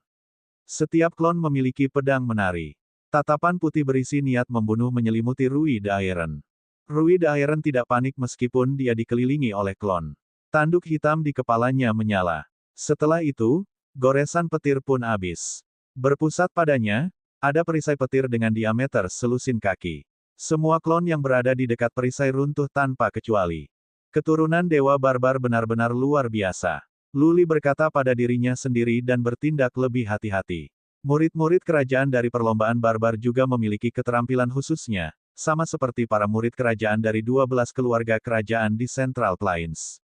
Setiap klon memiliki pedang menari. Tatapan putih berisi niat membunuh menyelimuti Rui the Iron. Rui the Iron tidak panik meskipun dia dikelilingi oleh klon. Tanduk hitam di kepalanya menyala. Setelah itu, goresan petir pun habis. Berpusat padanya, ada perisai petir dengan diameter selusin kaki. Semua klon yang berada di dekat perisai runtuh tanpa kecuali. Keturunan Dewa Barbar benar-benar luar biasa. Luli berkata pada dirinya sendiri dan bertindak lebih hati-hati. Murid-murid kerajaan dari perlombaan barbar juga memiliki keterampilan khususnya, sama seperti para murid kerajaan dari 12 keluarga kerajaan di Central Plains.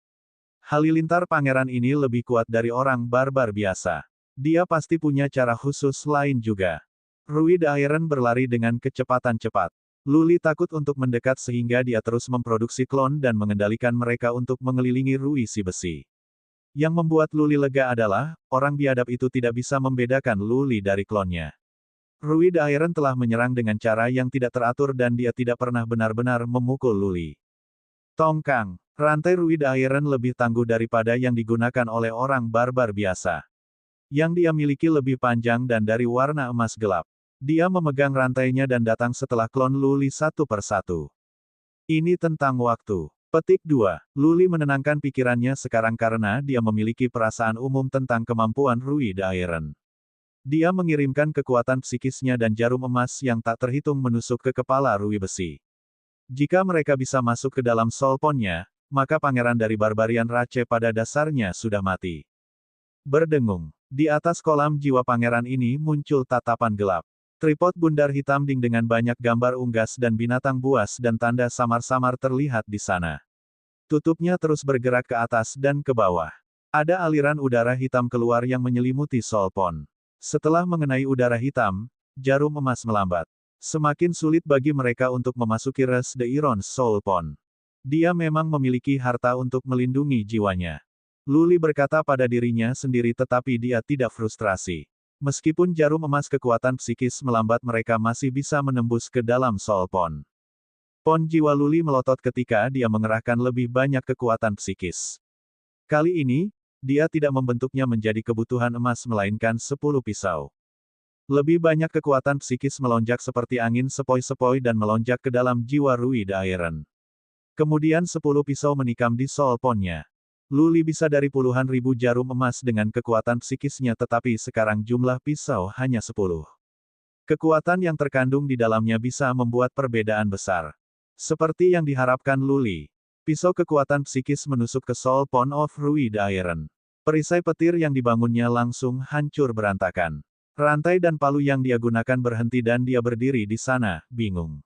Halilintar pangeran ini lebih kuat dari orang barbar biasa. Dia pasti punya cara khusus lain juga. Rui the Iron berlari dengan kecepatan cepat. Luli takut untuk mendekat sehingga dia terus memproduksi klon dan mengendalikan mereka untuk mengelilingi Rui si besi. Yang membuat Luli lega adalah, orang biadab itu tidak bisa membedakan Luli dari klonnya. Rui the Iron telah menyerang dengan cara yang tidak teratur dan dia tidak pernah benar-benar memukul Luli. Tongkang, rantai Rui the Iron lebih tangguh daripada yang digunakan oleh orang barbar biasa. Yang dia miliki lebih panjang dan dari warna emas gelap. Dia memegang rantainya dan datang setelah klon Luli satu persatu. Ini tentang waktu. Petik 2. Luli menenangkan pikirannya sekarang karena dia memiliki perasaan umum tentang kemampuan Rui the Iron. Dia mengirimkan kekuatan psikisnya dan jarum emas yang tak terhitung menusuk ke kepala Rui besi. Jika mereka bisa masuk ke dalam soulponnya, maka pangeran dari Barbarian Rache pada dasarnya sudah mati. Berdengung. Di atas kolam jiwa pangeran ini muncul tatapan gelap. Tripod bundar hitam ding dengan banyak gambar unggas dan binatang buas dan tanda samar-samar terlihat di sana. Tutupnya terus bergerak ke atas dan ke bawah. Ada aliran udara hitam keluar yang menyelimuti soulpon. Setelah mengenai udara hitam, jarum emas melambat. Semakin sulit bagi mereka untuk memasuki Res the Iron soulpon. Dia memang memiliki harta untuk melindungi jiwanya. Luli berkata pada dirinya sendiri tetapi dia tidak frustrasi. Meskipun jarum emas kekuatan psikis melambat mereka masih bisa menembus ke dalam soulpon. Pon jiwa Luli melotot ketika dia mengerahkan lebih banyak kekuatan psikis. Kali ini, dia tidak membentuknya menjadi kebutuhan emas melainkan 10 pisau. Lebih banyak kekuatan psikis melonjak seperti angin sepoi-sepoi dan melonjak ke dalam jiwa Rui the Iron. Kemudian 10 pisau menikam di soulponnya. Luli bisa dari puluhan ribu jarum emas dengan kekuatan psikisnya tetapi sekarang jumlah pisau hanya 10. Kekuatan yang terkandung di dalamnya bisa membuat perbedaan besar. Seperti yang diharapkan Luli. Pisau kekuatan psikis menusuk ke soulpon of Rui the Iron. Perisai petir yang dibangunnya langsung hancur berantakan. Rantai dan palu yang dia gunakan berhenti dan dia berdiri di sana, bingung.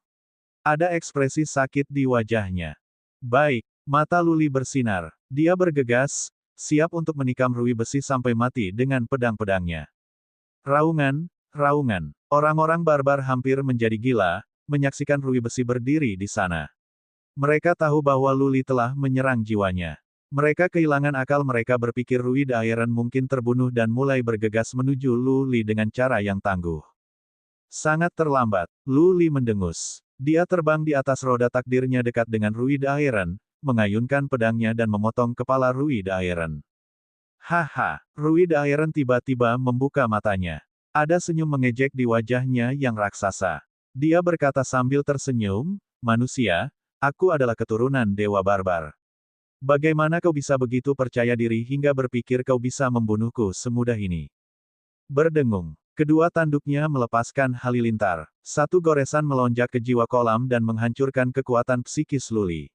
Ada ekspresi sakit di wajahnya. Baik, mata Luli bersinar. Dia bergegas, siap untuk menikam Rui besi sampai mati dengan pedang-pedangnya. Raungan, raungan. Orang-orang barbar hampir menjadi gila, menyaksikan Rui besi berdiri di sana. Mereka tahu bahwa Luli telah menyerang jiwanya. Mereka kehilangan akal mereka berpikir Rui the Iron mungkin terbunuh dan mulai bergegas menuju Luli dengan cara yang tangguh. Sangat terlambat, Luli mendengus. Dia terbang di atas roda takdirnya dekat dengan Rui the Iron, mengayunkan pedangnya dan memotong kepala Rui the Iron. Haha, Rui the Iron tiba-tiba membuka matanya. Ada senyum mengejek di wajahnya yang raksasa. Dia berkata sambil tersenyum, manusia, aku adalah keturunan Dewa Barbar. Bagaimana kau bisa begitu percaya diri hingga berpikir kau bisa membunuhku semudah ini? Berdengung. Kedua tanduknya melepaskan halilintar. Satu goresan melonjak ke jiwa kolam dan menghancurkan kekuatan psikis Luli.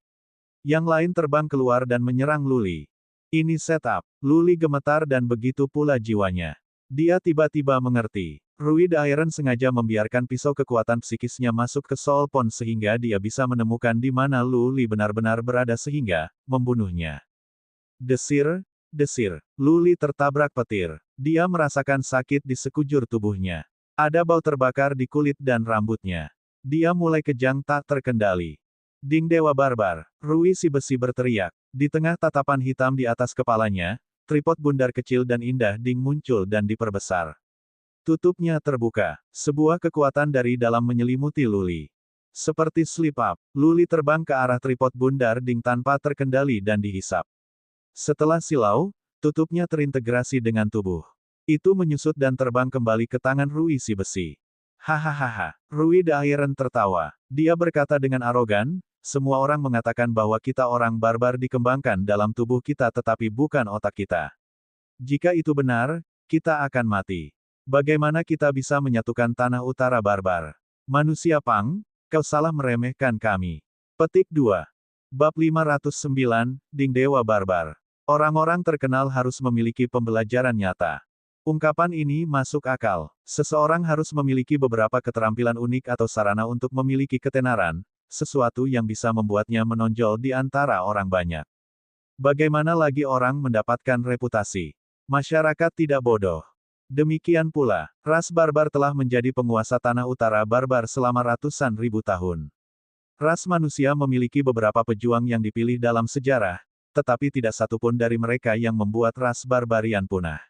Yang lain terbang keluar dan menyerang Luli. Ini setup. Luli gemetar dan begitu pula jiwanya. Dia tiba-tiba mengerti. Rui the Iron sengaja membiarkan pisau kekuatan psikisnya masuk ke soulpon sehingga dia bisa menemukan di mana Luli benar-benar berada sehingga membunuhnya. Desir, desir. Luli tertabrak petir. Dia merasakan sakit di sekujur tubuhnya. Ada bau terbakar di kulit dan rambutnya. Dia mulai kejang tak terkendali. Ding Dewa Barbar, Rui si besi berteriak. Di tengah tatapan hitam di atas kepalanya, tripod bundar kecil dan indah Ding muncul dan diperbesar. Tutupnya terbuka. Sebuah kekuatan dari dalam menyelimuti Luli. Seperti slip up, Luli terbang ke arah tripod bundar Ding tanpa terkendali dan dihisap. Setelah silau, tutupnya terintegrasi dengan tubuh. Itu menyusut dan terbang kembali ke tangan Rui si besi. Hahaha, Rui the Iron tertawa. Dia berkata dengan arogan, semua orang mengatakan bahwa kita orang barbar dikembangkan dalam tubuh kita tetapi bukan otak kita. Jika itu benar, kita akan mati. Bagaimana kita bisa menyatukan tanah utara barbar? Manusia Pang, kau salah meremehkan kami. Petik 2. Bab 509, Ding Dewa Barbar. Orang-orang terkenal harus memiliki pembelajaran nyata. Ungkapan ini masuk akal. Seseorang harus memiliki beberapa keterampilan unik atau sarana untuk memiliki ketenaran, sesuatu yang bisa membuatnya menonjol di antara orang banyak. Bagaimana lagi orang mendapatkan reputasi? Masyarakat tidak bodoh. Demikian pula, ras barbar telah menjadi penguasa tanah utara barbar selama ratusan ribu tahun. Ras manusia memiliki beberapa pejuang yang dipilih dalam sejarah, tetapi tidak satupun dari mereka yang membuat ras barbarian punah.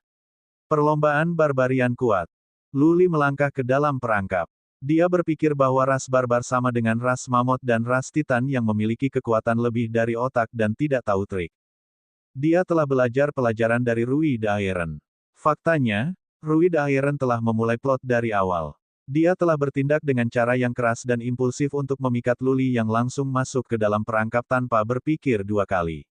Perlombaan barbarian kuat. Luli melangkah ke dalam perangkap. Dia berpikir bahwa ras barbar sama dengan ras mamut dan ras titan yang memiliki kekuatan lebih dari otak dan tidak tahu trik. Dia telah belajar pelajaran dari Rui the Iron. Faktanya, Rui the Iron telah memulai plot dari awal. Dia telah bertindak dengan cara yang keras dan impulsif untuk memikat Luli yang langsung masuk ke dalam perangkap tanpa berpikir dua kali.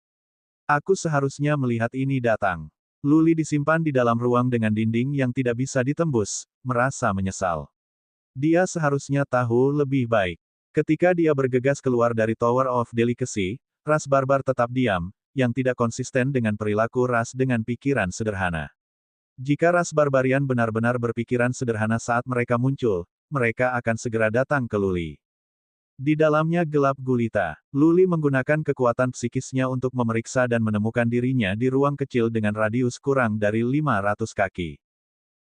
Aku seharusnya melihat ini datang. Luli disimpan di dalam ruang dengan dinding yang tidak bisa ditembus, merasa menyesal. Dia seharusnya tahu lebih baik. Ketika dia bergegas keluar dari Tower of Delicacy, ras barbar tetap diam, yang tidak konsisten dengan perilaku ras dengan pikiran sederhana. Jika ras barbarian benar-benar berpikiran sederhana saat mereka muncul, mereka akan segera datang ke Luli. Di dalamnya gelap gulita, Luli menggunakan kekuatan psikisnya untuk memeriksa dan menemukan dirinya di ruang kecil dengan radius kurang dari 500 kaki.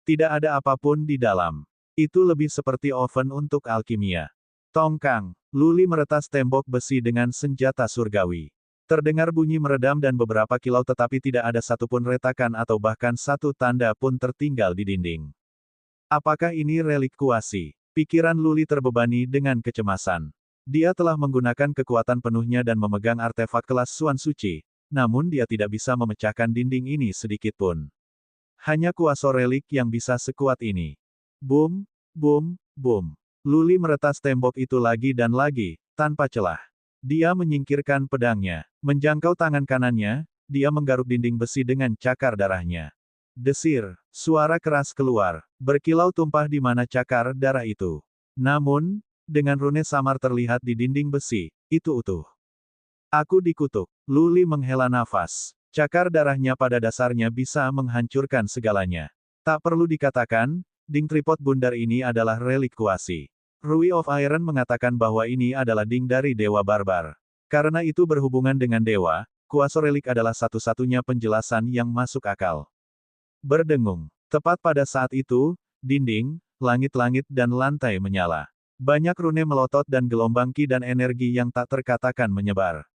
Tidak ada apapun di dalam. Itu lebih seperti oven untuk alkimia. Tongkang, Luli meretas tembok besi dengan senjata surgawi. Terdengar bunyi meredam dan beberapa kilau tetapi tidak ada satupun retakan atau bahkan satu tanda pun tertinggal di dinding. Apakah ini relik kuasi? Pikiran Luli terbebani dengan kecemasan. Dia telah menggunakan kekuatan penuhnya dan memegang artefak kelas Suan Suci, namun dia tidak bisa memecahkan dinding ini sedikitpun. Hanya kuasa relik yang bisa sekuat ini. Boom, boom, boom. Luli meretas tembok itu lagi dan lagi, tanpa celah. Dia menyingkirkan pedangnya. Menjangkau tangan kanannya, dia menggaruk dinding besi dengan cakar darahnya. Desir, suara keras keluar, berkilau tumpah di mana cakar darah itu. Namun, dengan rune samar terlihat di dinding besi, itu utuh. Aku dikutuk. Luli menghela nafas. Cakar darahnya pada dasarnya bisa menghancurkan segalanya. Tak perlu dikatakan, ding tripod bundar ini adalah relik kuasi. Rui of Iron mengatakan bahwa ini adalah ding dari Dewa Barbar. Karena itu berhubungan dengan dewa, kuasa relik adalah satu-satunya penjelasan yang masuk akal. Berdengung. Tepat pada saat itu, dinding, langit-langit dan lantai menyala. Banyak rune melotot dan gelombang ki dan energi yang tak terkatakan menyebar.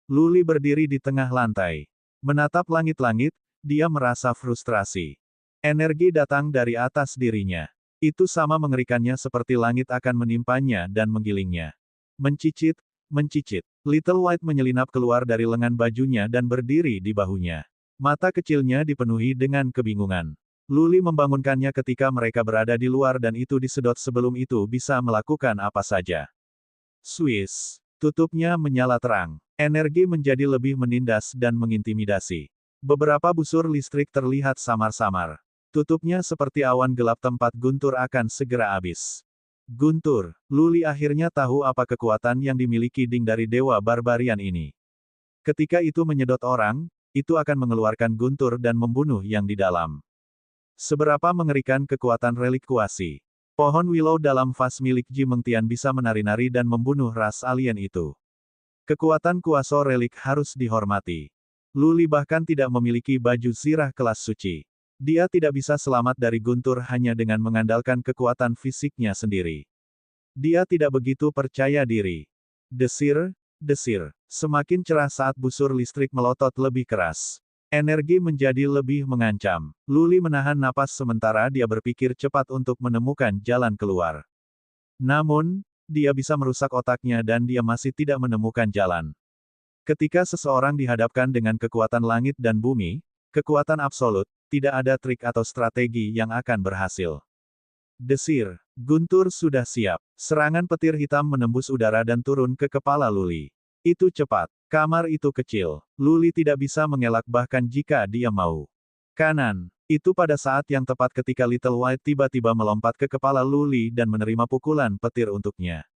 Luli berdiri di tengah lantai. Menatap langit-langit, dia merasa frustrasi. Energi datang dari atas dirinya. Itu sama mengerikannya seperti langit akan menimpanya dan menggilingnya. Mencicit, mencicit. Little White menyelinap keluar dari lengan bajunya dan berdiri di bahunya. Mata kecilnya dipenuhi dengan kebingungan. Luli membangunkannya ketika mereka berada di luar dan itu disedot sebelum itu bisa melakukan apa saja. Swiss. Tutupnya menyala terang. Energi menjadi lebih menindas dan mengintimidasi. Beberapa busur listrik terlihat samar-samar. Tutupnya seperti awan gelap tempat guntur akan segera habis. Guntur. Luli akhirnya tahu apa kekuatan yang dimiliki ding dari Dewa Barbarian ini. Ketika itu menyedot orang, itu akan mengeluarkan guntur dan membunuh yang di dalam. Seberapa mengerikan kekuatan relik kuasi. Pohon willow dalam vas milik Ji Mengtian bisa menari-nari dan membunuh ras alien itu. Kekuatan kuasa relik harus dihormati. Luli bahkan tidak memiliki baju zirah kelas suci. Dia tidak bisa selamat dari guntur hanya dengan mengandalkan kekuatan fisiknya sendiri. Dia tidak begitu percaya diri. Desir, desir. Semakin cerah saat busur listrik melotot lebih keras. Energi menjadi lebih mengancam. Luli menahan napas sementara dia berpikir cepat untuk menemukan jalan keluar. Namun, dia bisa merusak otaknya dan dia masih tidak menemukan jalan. Ketika seseorang dihadapkan dengan kekuatan langit dan bumi, kekuatan absolut, tidak ada trik atau strategi yang akan berhasil. Desir. Guntur sudah siap. Serangan petir hitam menembus udara dan turun ke kepala Luli. Itu cepat. Kamar itu kecil. Luli tidak bisa mengelak bahkan jika dia mau. Kanan. Itu pada saat yang tepat ketika Little White tiba-tiba melompat ke kepala Luli dan menerima pukulan petir untuknya.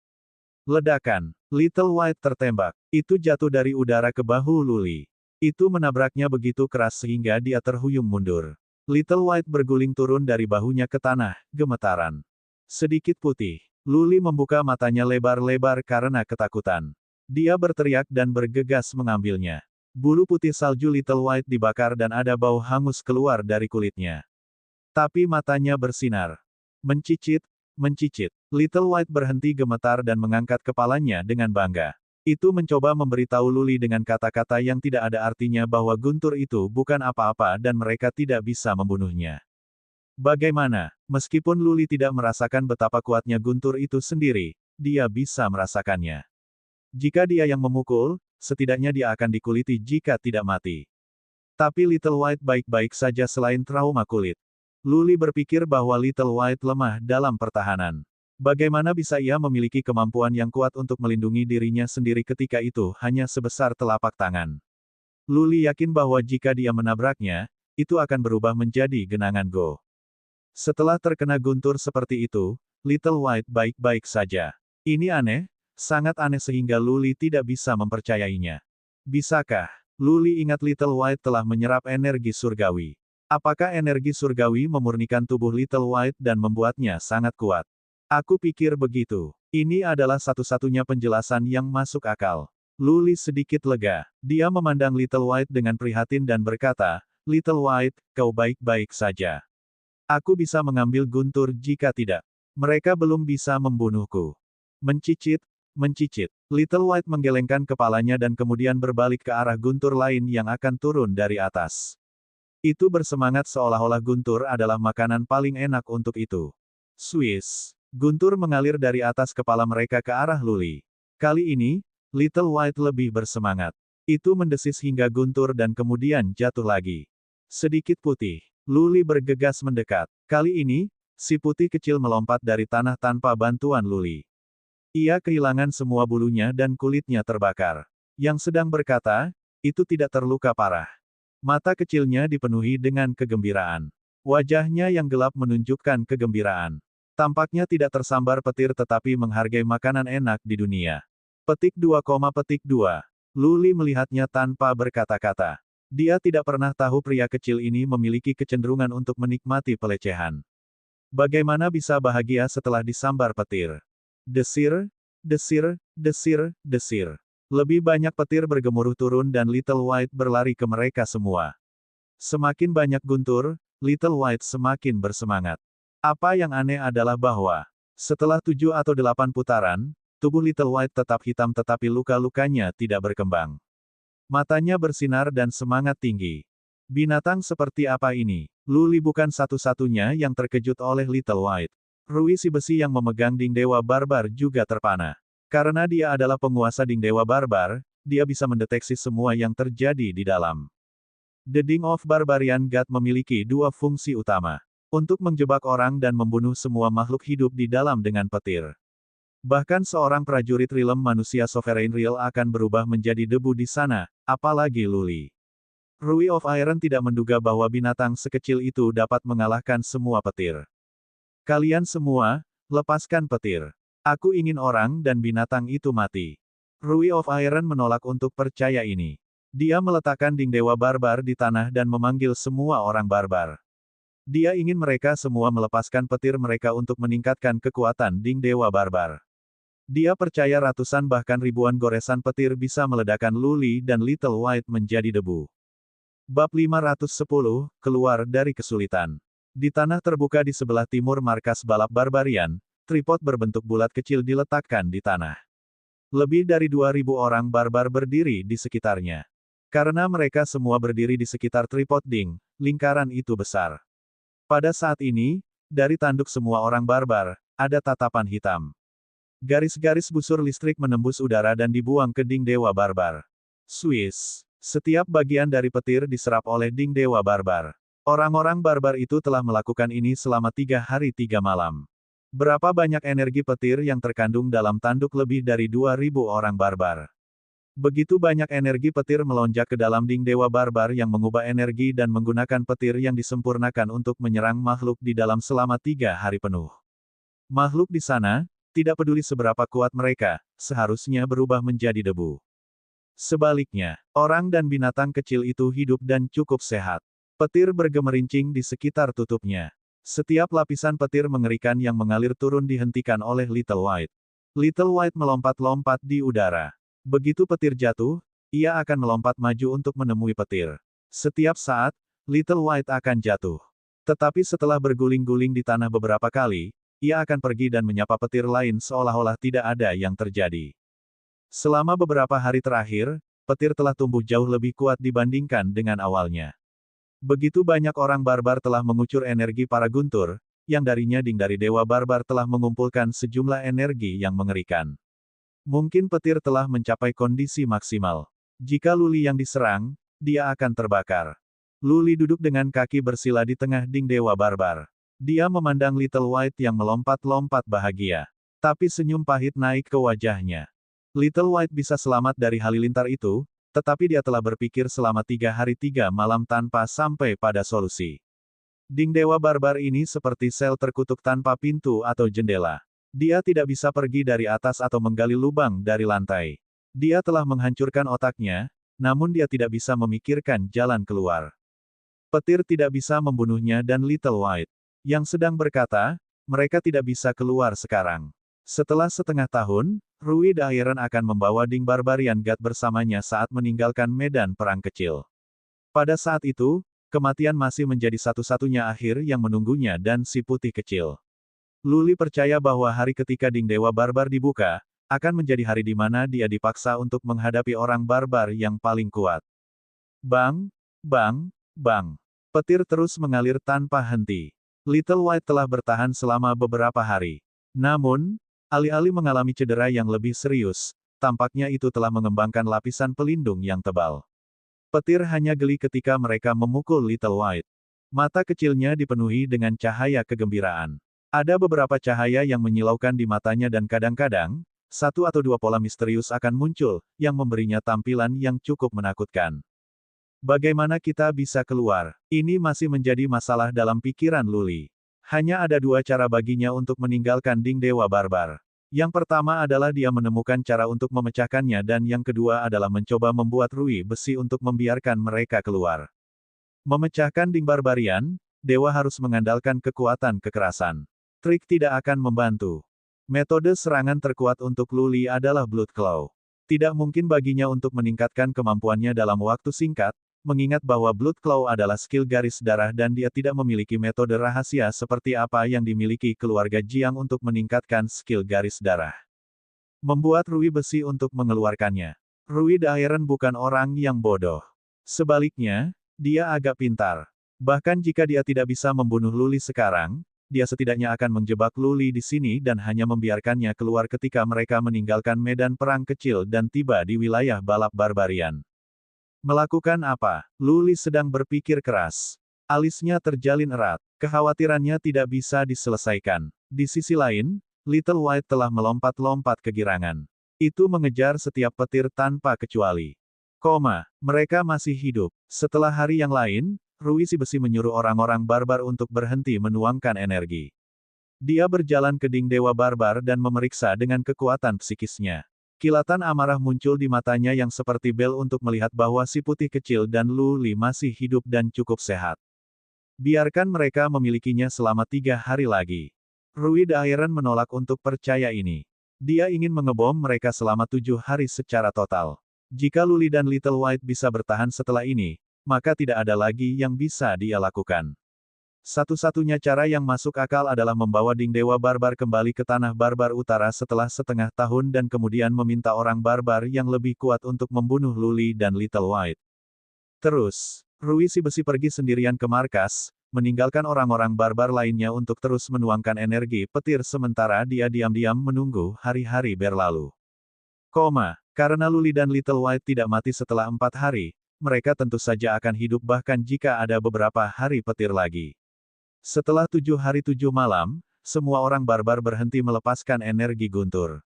Ledakan. Little White tertembak. Itu jatuh dari udara ke bahu Luli. Itu menabraknya begitu keras sehingga dia terhuyung mundur. Little White berguling turun dari bahunya ke tanah, gemetaran. Sedikit putih. Luli membuka matanya lebar-lebar karena ketakutan. Dia berteriak dan bergegas mengambilnya. Bulu putih salju Little White dibakar dan ada bau hangus keluar dari kulitnya. Tapi matanya bersinar. Mencicit, mencicit. Little White berhenti gemetar dan mengangkat kepalanya dengan bangga. Itu mencoba memberitahu Luli dengan kata-kata yang tidak ada artinya bahwa guntur itu bukan apa-apa dan mereka tidak bisa membunuhnya. Bagaimana? Meskipun Luli tidak merasakan betapa kuatnya guntur itu sendiri, dia bisa merasakannya. Jika dia yang memukul, setidaknya dia akan dikuliti jika tidak mati. Tapi Little White baik-baik saja selain trauma kulit. Luli berpikir bahwa Little White lemah dalam pertahanan. Bagaimana bisa ia memiliki kemampuan yang kuat untuk melindungi dirinya sendiri ketika itu hanya sebesar telapak tangan? Luli yakin bahwa jika dia menabraknya, itu akan berubah menjadi genangan go. Setelah terkena guntur seperti itu, Little White baik-baik saja. Ini aneh, sangat aneh sehingga Luli tidak bisa mempercayainya. Bisakah? Luli ingat Little White telah menyerap energi surgawi. Apakah energi surgawi memurnikan tubuh Little White dan membuatnya sangat kuat? Aku pikir begitu. Ini adalah satu-satunya penjelasan yang masuk akal. Luli sedikit lega. Dia memandang Little White dengan prihatin dan berkata, "Little White, kau baik-baik saja. Aku bisa mengambil guntur jika tidak. Mereka belum bisa membunuhku." Mencicit, mencicit. Little White menggelengkan kepalanya dan kemudian berbalik ke arah guntur lain yang akan turun dari atas. Itu bersemangat seolah-olah guntur adalah makanan paling enak untuk itu. Swiss. Guntur mengalir dari atas kepala mereka ke arah Luli. Kali ini, Little White lebih bersemangat. Itu mendesis hingga guntur dan kemudian jatuh lagi. Sedikit putih. Luli bergegas mendekat. Kali ini, si putih kecil melompat dari tanah tanpa bantuan Luli. Ia kehilangan semua bulunya dan kulitnya terbakar. Yang sedang berkata, itu tidak terluka parah. Mata kecilnya dipenuhi dengan kegembiraan. Wajahnya yang gelap menunjukkan kegembiraan. Tampaknya tidak tersambar petir tetapi menghargai makanan enak di dunia. Petik 2, petik 2. Luli melihatnya tanpa berkata-kata. Dia tidak pernah tahu pria kecil ini memiliki kecenderungan untuk menikmati pelecehan. Bagaimana bisa bahagia setelah disambar petir? Desir, desir, desir, desir. Lebih banyak petir bergemuruh turun dan Little White berlari ke mereka semua. Semakin banyak guntur, Little White semakin bersemangat. Apa yang aneh adalah bahwa, setelah 7 atau 8 putaran, tubuh Little White tetap hitam tetapi luka-lukanya tidak berkembang. Matanya bersinar dan semangat tinggi. Binatang seperti apa ini? Luli bukan satu-satunya yang terkejut oleh Little White. Rui si besi yang memegang Ding Dewa Barbar juga terpana. Karena dia adalah penguasa Ding Dewa Barbar, dia bisa mendeteksi semua yang terjadi di dalam. The Ding of Barbarian God memiliki dua fungsi utama. Untuk menjebak orang dan membunuh semua makhluk hidup di dalam dengan petir. Bahkan seorang prajurit rilem manusia Sovereign Real akan berubah menjadi debu di sana, apalagi Luli. Rui of Iron tidak menduga bahwa binatang sekecil itu dapat mengalahkan semua petir. Kalian semua, lepaskan petir. Aku ingin orang dan binatang itu mati. Rui of Iron menolak untuk percaya ini. Dia meletakkan Ding Dewa Barbar di tanah dan memanggil semua orang barbar. Dia ingin mereka semua melepaskan petir mereka untuk meningkatkan kekuatan Ding Dewa Barbar. Dia percaya ratusan bahkan ribuan goresan petir bisa meledakkan Luli dan Little White menjadi debu. Bab 510, Keluar dari Kesulitan. Di tanah terbuka di sebelah timur markas balap barbarian, tripod berbentuk bulat kecil diletakkan di tanah. Lebih dari 2.000 orang barbar berdiri di sekitarnya. Karena mereka semua berdiri di sekitar tripod ding, lingkaran itu besar. Pada saat ini, dari tanduk semua orang barbar, ada tatapan hitam. Garis-garis busur listrik menembus udara dan dibuang ke ding dewa barbar. Swiss. Setiap bagian dari petir diserap oleh ding dewa barbar. Orang-orang barbar itu telah melakukan ini selama 3 hari 3 malam. Berapa banyak energi petir yang terkandung dalam tanduk lebih dari 2.000 orang barbar. Begitu banyak energi petir melonjak ke dalam ding dewa barbar yang mengubah energi dan menggunakan petir yang disempurnakan untuk menyerang makhluk di dalam selama 3 hari penuh. Makhluk di sana, tidak peduli seberapa kuat mereka, seharusnya berubah menjadi debu. Sebaliknya, orang dan binatang kecil itu hidup dan cukup sehat. Petir bergemerincing di sekitar tutupnya. Setiap lapisan petir mengerikan yang mengalir turun dihentikan oleh Little White. Little White melompat-lompat di udara. Begitu petir jatuh, ia akan melompat maju untuk menemui petir. Setiap saat, Little White akan jatuh. Tetapi setelah berguling-guling di tanah beberapa kali, ia akan pergi dan menyapa petir lain seolah-olah tidak ada yang terjadi. Selama beberapa hari terakhir, petir telah tumbuh jauh lebih kuat dibandingkan dengan awalnya. Begitu banyak orang barbar telah mengucur energi para guntur, yang darinya ding dari dewa barbar telah mengumpulkan sejumlah energi yang mengerikan. Mungkin petir telah mencapai kondisi maksimal. Jika Luli yang diserang, dia akan terbakar. Luli duduk dengan kaki bersila di tengah ding dewa barbar. Dia memandang Little White yang melompat-lompat bahagia. Tapi senyum pahit naik ke wajahnya. Little White bisa selamat dari halilintar itu, tetapi dia telah berpikir selama 3 hari 3 malam tanpa sampai pada solusi. Ding dewa barbar ini seperti sel terkutuk tanpa pintu atau jendela. Dia tidak bisa pergi dari atas atau menggali lubang dari lantai. Dia telah menghancurkan otaknya, namun dia tidak bisa memikirkan jalan keluar. Petir tidak bisa membunuhnya dan Little White, yang sedang berkata, mereka tidak bisa keluar sekarang. Setelah setengah tahun, Rui Dairen akan membawa Ding Barbarian God bersamanya saat meninggalkan medan perang kecil. Pada saat itu, kematian masih menjadi satu-satunya akhir yang menunggunya dan si putih kecil. Luli percaya bahwa hari ketika Ding Dewa Barbar dibuka, akan menjadi hari di mana dia dipaksa untuk menghadapi orang barbar yang paling kuat. Bang, bang, bang. Petir terus mengalir tanpa henti. Little White telah bertahan selama beberapa hari. Namun, alih-alih mengalami cedera yang lebih serius, tampaknya itu telah mengembangkan lapisan pelindung yang tebal. Petir hanya geli ketika mereka memukul Little White. Mata kecilnya dipenuhi dengan cahaya kegembiraan. Ada beberapa cahaya yang menyilaukan di matanya dan kadang-kadang, 1 atau 2 pola misterius akan muncul, yang memberinya tampilan yang cukup menakutkan. Bagaimana kita bisa keluar? Ini masih menjadi masalah dalam pikiran Luli. Hanya ada 2 cara baginya untuk meninggalkan Ding Dewa Barbar. Yang pertama adalah dia menemukan cara untuk memecahkannya dan yang kedua adalah mencoba membuat Rui besi untuk membiarkan mereka keluar. Memecahkan Ding Barbarian, dewa harus mengandalkan kekuatan kekerasan. Trik tidak akan membantu. Metode serangan terkuat untuk Luli adalah Blood Claw. Tidak mungkin baginya untuk meningkatkan kemampuannya dalam waktu singkat, mengingat bahwa Blood Claw adalah skill garis darah dan dia tidak memiliki metode rahasia seperti apa yang dimiliki keluarga Jiang untuk meningkatkan skill garis darah. Membuat Rui besi untuk mengeluarkannya. Rui Dairen bukan orang yang bodoh. Sebaliknya, dia agak pintar. Bahkan jika dia tidak bisa membunuh Luli sekarang, dia setidaknya akan menjebak Luli di sini dan hanya membiarkannya keluar ketika mereka meninggalkan medan perang kecil dan tiba di wilayah balap barbarian. Melakukan apa? Luli sedang berpikir keras. Alisnya terjalin erat. Kekhawatirannya tidak bisa diselesaikan. Di sisi lain, Little White telah melompat-lompat kegirangan. Itu mengejar setiap petir tanpa kecuali. Mereka masih hidup. Setelah hari yang lain, Rui si besi menyuruh orang-orang barbar untuk berhenti menuangkan energi. Dia berjalan ke Ding Dewa Barbar dan memeriksa dengan kekuatan psikisnya. Kilatan amarah muncul di matanya yang seperti bel untuk melihat bahwa si putih kecil dan Luli masih hidup dan cukup sehat. Biarkan mereka memilikinya selama 3 hari lagi. Rui Dairen menolak untuk percaya ini. Dia ingin mengebom mereka selama 7 hari secara total. Jika Luli dan Little White bisa bertahan setelah ini, maka tidak ada lagi yang bisa dia lakukan. Satu-satunya cara yang masuk akal adalah membawa Ding Dewa Barbar kembali ke tanah Barbar Utara setelah setengah tahun dan kemudian meminta orang Barbar yang lebih kuat untuk membunuh Luli dan Little White. Terus, Rui si besi pergi sendirian ke markas, meninggalkan orang-orang Barbar lainnya untuk terus menuangkan energi petir sementara dia diam-diam menunggu hari-hari berlalu. Karena Luli dan Little White tidak mati setelah 4 hari, mereka tentu saja akan hidup bahkan jika ada beberapa hari petir lagi. Setelah 7 hari 7 malam, semua orang Barbar berhenti melepaskan energi guntur.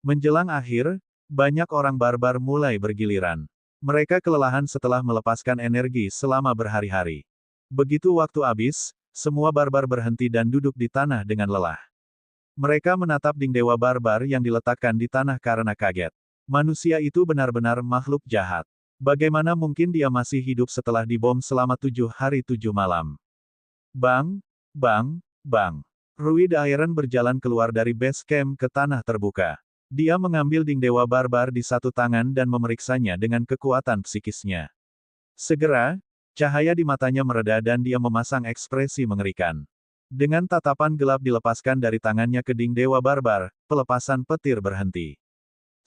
Menjelang akhir, banyak orang Barbar mulai bergiliran. Mereka kelelahan setelah melepaskan energi selama berhari-hari. Begitu waktu habis, semua Barbar berhenti dan duduk di tanah dengan lelah. Mereka menatap Ding Dewa Barbar yang diletakkan di tanah karena kaget. Manusia itu benar-benar makhluk jahat. Bagaimana mungkin dia masih hidup setelah dibom selama 7 hari 7 malam? Bang, bang, bang. Rui the Iron berjalan keluar dari base camp ke tanah terbuka. Dia mengambil Ding Dewa Barbar di satu tangan dan memeriksanya dengan kekuatan psikisnya. Segera, cahaya di matanya mereda dan dia memasang ekspresi mengerikan. Dengan tatapan gelap dilepaskan dari tangannya ke Ding Dewa Barbar, pelepasan petir berhenti.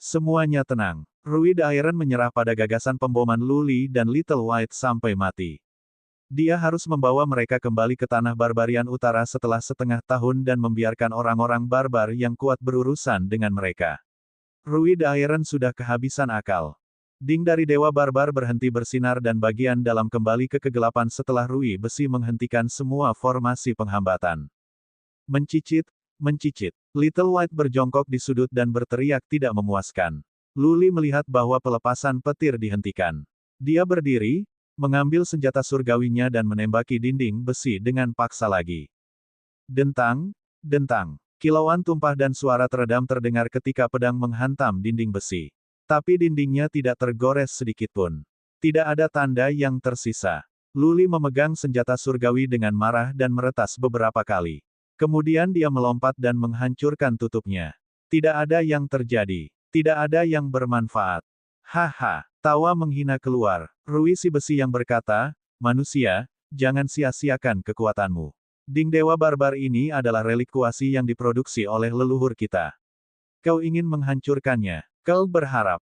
Semuanya tenang. Rui the Iron menyerah pada gagasan pemboman Luli dan Little White sampai mati. Dia harus membawa mereka kembali ke tanah Barbarian Utara setelah setengah tahun dan membiarkan orang-orang barbar yang kuat berurusan dengan mereka. Rui the Iron sudah kehabisan akal. Ding dari Dewa Barbar berhenti bersinar dan bagian dalam kembali ke kegelapan setelah Rui besi menghentikan semua formasi penghambatan. Mencicit, mencicit. Little White berjongkok di sudut dan berteriak tidak memuaskan. Luli melihat bahwa pelepasan petir dihentikan. Dia berdiri, mengambil senjata surgawinya dan menembaki dinding besi dengan paksa lagi. Dentang, dentang. Kilauan tumpah dan suara teredam terdengar ketika pedang menghantam dinding besi. Tapi dindingnya tidak tergores sedikitpun. Tidak ada tanda yang tersisa. Luli memegang senjata surgawi dengan marah dan meretas beberapa kali. Kemudian dia melompat dan menghancurkan tutupnya. Tidak ada yang terjadi. Tidak ada yang bermanfaat. Haha, tawa menghina keluar. Rui si besi yang berkata, manusia, jangan sia-siakan kekuatanmu. Ding Dewa Barbar ini adalah relik kuasi yang diproduksi oleh leluhur kita. Kau ingin menghancurkannya. Kau berharap.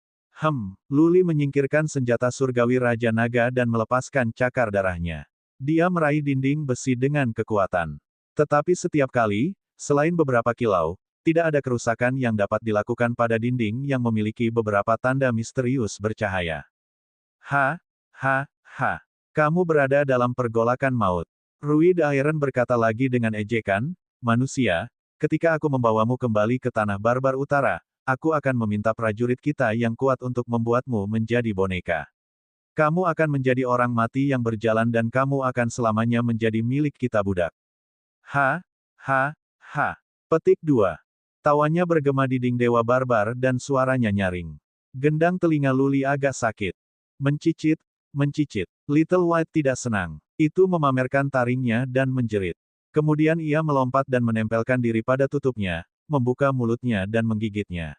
Luli menyingkirkan senjata surgawi Raja Naga dan melepaskan cakar darahnya. Dia meraih dinding besi dengan kekuatan. Tetapi setiap kali, selain beberapa kilau, tidak ada kerusakan yang dapat dilakukan pada dinding yang memiliki beberapa tanda misterius bercahaya. Kamu berada dalam pergolakan maut. Rui the Iron berkata lagi dengan ejekan, manusia, ketika aku membawamu kembali ke tanah Barbar Utara, aku akan meminta prajurit kita yang kuat untuk membuatmu menjadi boneka. Kamu akan menjadi orang mati yang berjalan dan kamu akan selamanya menjadi milik kita budak. Petik 2. Tawanya bergema di Ding Dewa Barbar dan suaranya nyaring. Gendang telinga Luli agak sakit. Mencicit, mencicit. Little White tidak senang. Itu memamerkan taringnya dan menjerit. Kemudian ia melompat dan menempelkan diri pada tutupnya, membuka mulutnya dan menggigitnya.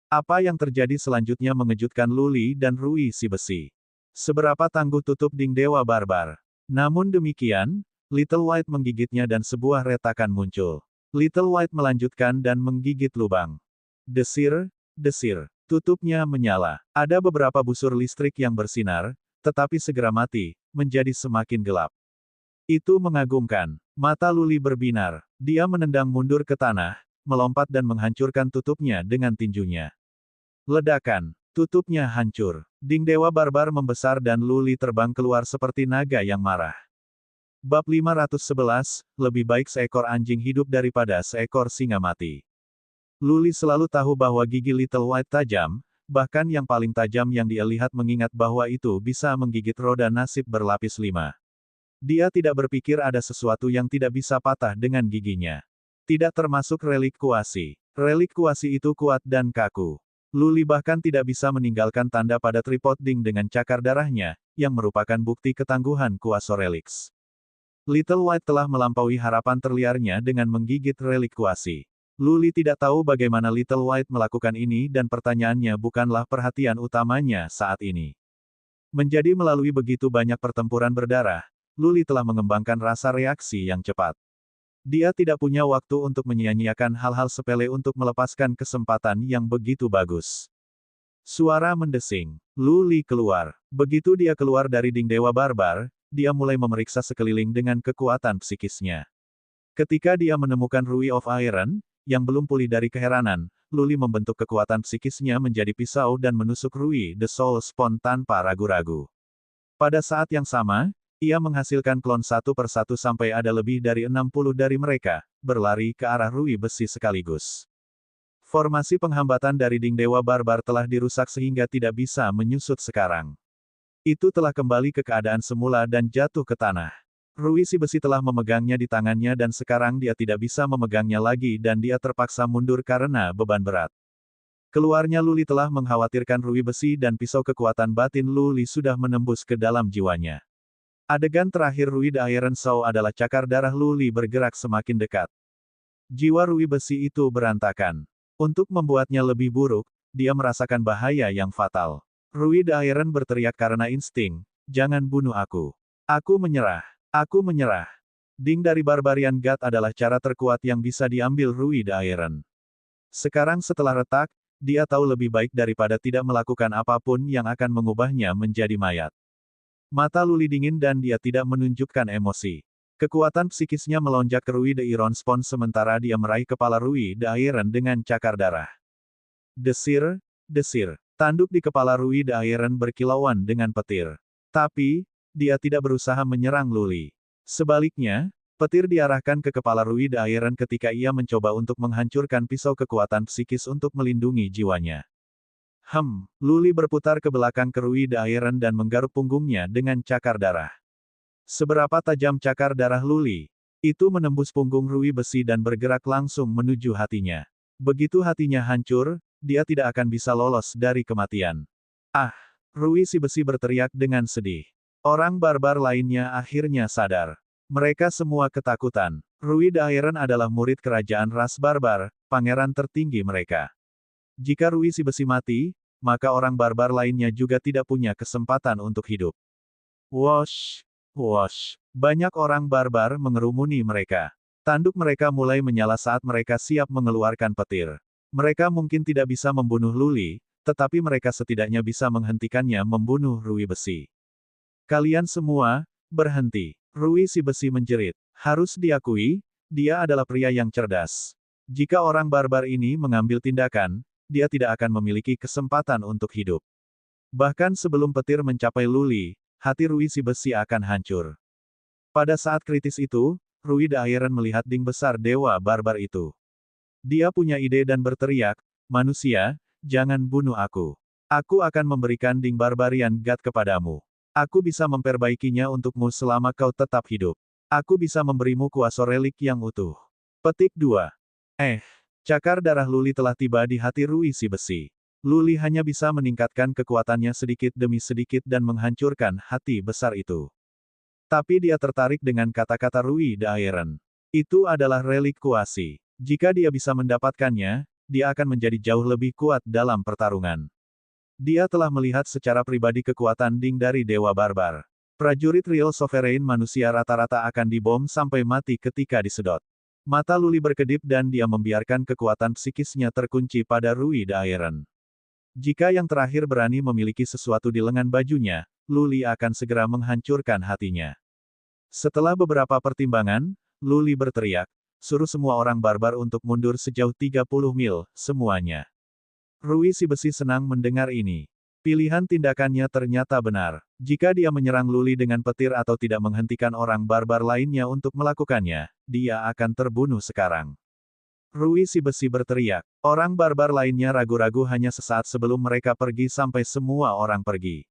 Apa yang terjadi selanjutnya mengejutkan Luli dan Rui si besi. Seberapa tangguh tutup Ding Dewa Barbar. Namun demikian, Little White menggigitnya dan sebuah retakan muncul. Little White melanjutkan dan menggigit lubang. Desir, desir. Tutupnya menyala. Ada beberapa busur listrik yang bersinar, tetapi segera mati, menjadi semakin gelap. Itu mengagumkan. Mata Luli berbinar. Dia menendang mundur ke tanah, melompat dan menghancurkan tutupnya dengan tinjunya. Ledakan. Tutupnya hancur. Ding Dewa Barbar membesar dan Luli terbang keluar seperti naga yang marah. Bab 511, lebih baik seekor anjing hidup daripada seekor singa mati. Luli selalu tahu bahwa gigi Little White tajam, bahkan yang paling tajam yang dia lihat mengingat bahwa itu bisa menggigit roda nasib berlapis 5. Dia tidak berpikir ada sesuatu yang tidak bisa patah dengan giginya. Tidak termasuk relik kuasi. Relik kuasi itu kuat dan kaku. Luli bahkan tidak bisa meninggalkan tanda pada tripod Ding dengan cakar darahnya, yang merupakan bukti ketangguhan kuasa reliks. Little White telah melampaui harapan terliarnya dengan menggigit relik kuasi. Luli tidak tahu bagaimana Little White melakukan ini dan pertanyaannya bukanlah perhatian utamanya saat ini. Menjadi melalui begitu banyak pertempuran berdarah, Luli telah mengembangkan rasa reaksi yang cepat. Dia tidak punya waktu untuk menyia-nyiakan hal-hal sepele untuk melepaskan kesempatan yang begitu bagus. Suara mendesing. Luli keluar. Begitu dia keluar dari Ding Dewa Barbar, dia mulai memeriksa sekeliling dengan kekuatan psikisnya. Ketika dia menemukan Rui of Iron, yang belum pulih dari keheranan, Luli membentuk kekuatan psikisnya menjadi pisau dan menusuk Rui The Soul Spawn tanpa ragu-ragu. Pada saat yang sama, ia menghasilkan klon satu persatu sampai ada lebih dari 60 dari mereka, berlari ke arah Rui besi sekaligus. Formasi penghambatan dari Ding Dewa Barbar telah dirusak sehingga tidak bisa menyusut sekarang. Itu telah kembali ke keadaan semula dan jatuh ke tanah. Rui si besi telah memegangnya di tangannya dan sekarang dia tidak bisa memegangnya lagi dan dia terpaksa mundur karena beban berat. Keluarnya Luli telah mengkhawatirkan Rui besi dan pisau kekuatan batin Luli sudah menembus ke dalam jiwanya. Adegan terakhir Rui the Iron Saw adalah cakar darah Luli bergerak semakin dekat. Jiwa Rui besi itu berantakan. Untuk membuatnya lebih buruk, dia merasakan bahaya yang fatal. Rui the Iron berteriak karena insting, "Jangan bunuh aku. Aku menyerah. Aku menyerah." Ding dari Barbarian God adalah cara terkuat yang bisa diambil Rui the Iron. Sekarang setelah retak, dia tahu lebih baik daripada tidak melakukan apapun yang akan mengubahnya menjadi mayat. Mata Luli dingin dan dia tidak menunjukkan emosi. Kekuatan psikisnya melonjak ke Rui the Iron Spawn sementara dia meraih kepala Rui the Iron dengan cakar darah. Desir, desir. Tanduk di kepala Rui the Iron berkilauan dengan petir. Tapi, dia tidak berusaha menyerang Luli. Sebaliknya, petir diarahkan ke kepala Rui the Iron ketika ia mencoba untuk menghancurkan pisau kekuatan psikis untuk melindungi jiwanya. Luli berputar ke belakang ke Rui the Iron dan menggaruk punggungnya dengan cakar darah. Seberapa tajam cakar darah Luli? Itu menembus punggung Rui besi dan bergerak langsung menuju hatinya. Begitu hatinya hancur, dia tidak akan bisa lolos dari kematian. Ah! Rui si besi berteriak dengan sedih. Orang barbar lainnya akhirnya sadar. Mereka semua ketakutan. Rui the Iron adalah murid kerajaan ras barbar, pangeran tertinggi mereka. Jika Rui si besi mati, maka orang barbar lainnya juga tidak punya kesempatan untuk hidup. Wosh! Wosh! Banyak orang barbar mengerumuni mereka. Tanduk mereka mulai menyala saat mereka siap mengeluarkan petir. Mereka mungkin tidak bisa membunuh Luli, tetapi mereka setidaknya bisa menghentikannya membunuh Rui besi. Kalian semua, berhenti. Rui si besi menjerit. Harus diakui, dia adalah pria yang cerdas. Jika orang barbar ini mengambil tindakan, dia tidak akan memiliki kesempatan untuk hidup. Bahkan sebelum petir mencapai Luli, hati Rui si besi akan hancur. Pada saat kritis itu, Rui the Iron melihat Ding besar dewa barbar itu. Dia punya ide dan berteriak, "Manusia, jangan bunuh aku. Aku akan memberikan Ding Barbarian God kepadamu. Aku bisa memperbaikinya untukmu selama kau tetap hidup. Aku bisa memberimu kuasa relik yang utuh." Petik 2. Cakar darah Luli telah tiba di hati Rui si besi. Luli hanya bisa meningkatkan kekuatannya sedikit demi sedikit dan menghancurkan hati besar itu. Tapi dia tertarik dengan kata-kata Rui the Iron. Itu adalah relik kuasi. Jika dia bisa mendapatkannya, dia akan menjadi jauh lebih kuat dalam pertarungan. Dia telah melihat secara pribadi kekuatan Ding dari Dewa Barbar. Prajurit Real Sovereign manusia rata-rata akan dibom sampai mati ketika disedot. Mata Luli berkedip dan dia membiarkan kekuatan psikisnya terkunci pada Rui the Iron. Jika yang terakhir berani memiliki sesuatu di lengan bajunya, Luli akan segera menghancurkan hatinya. Setelah beberapa pertimbangan, Luli berteriak, "Suruh semua orang barbar untuk mundur sejauh 30 mil, semuanya." Rui si besi senang mendengar ini. Pilihan tindakannya ternyata benar. Jika dia menyerang Luli dengan petir atau tidak menghentikan orang barbar lainnya untuk melakukannya, dia akan terbunuh sekarang. Rui si besi berteriak. Orang barbar lainnya ragu-ragu hanya sesaat sebelum mereka pergi sampai semua orang pergi.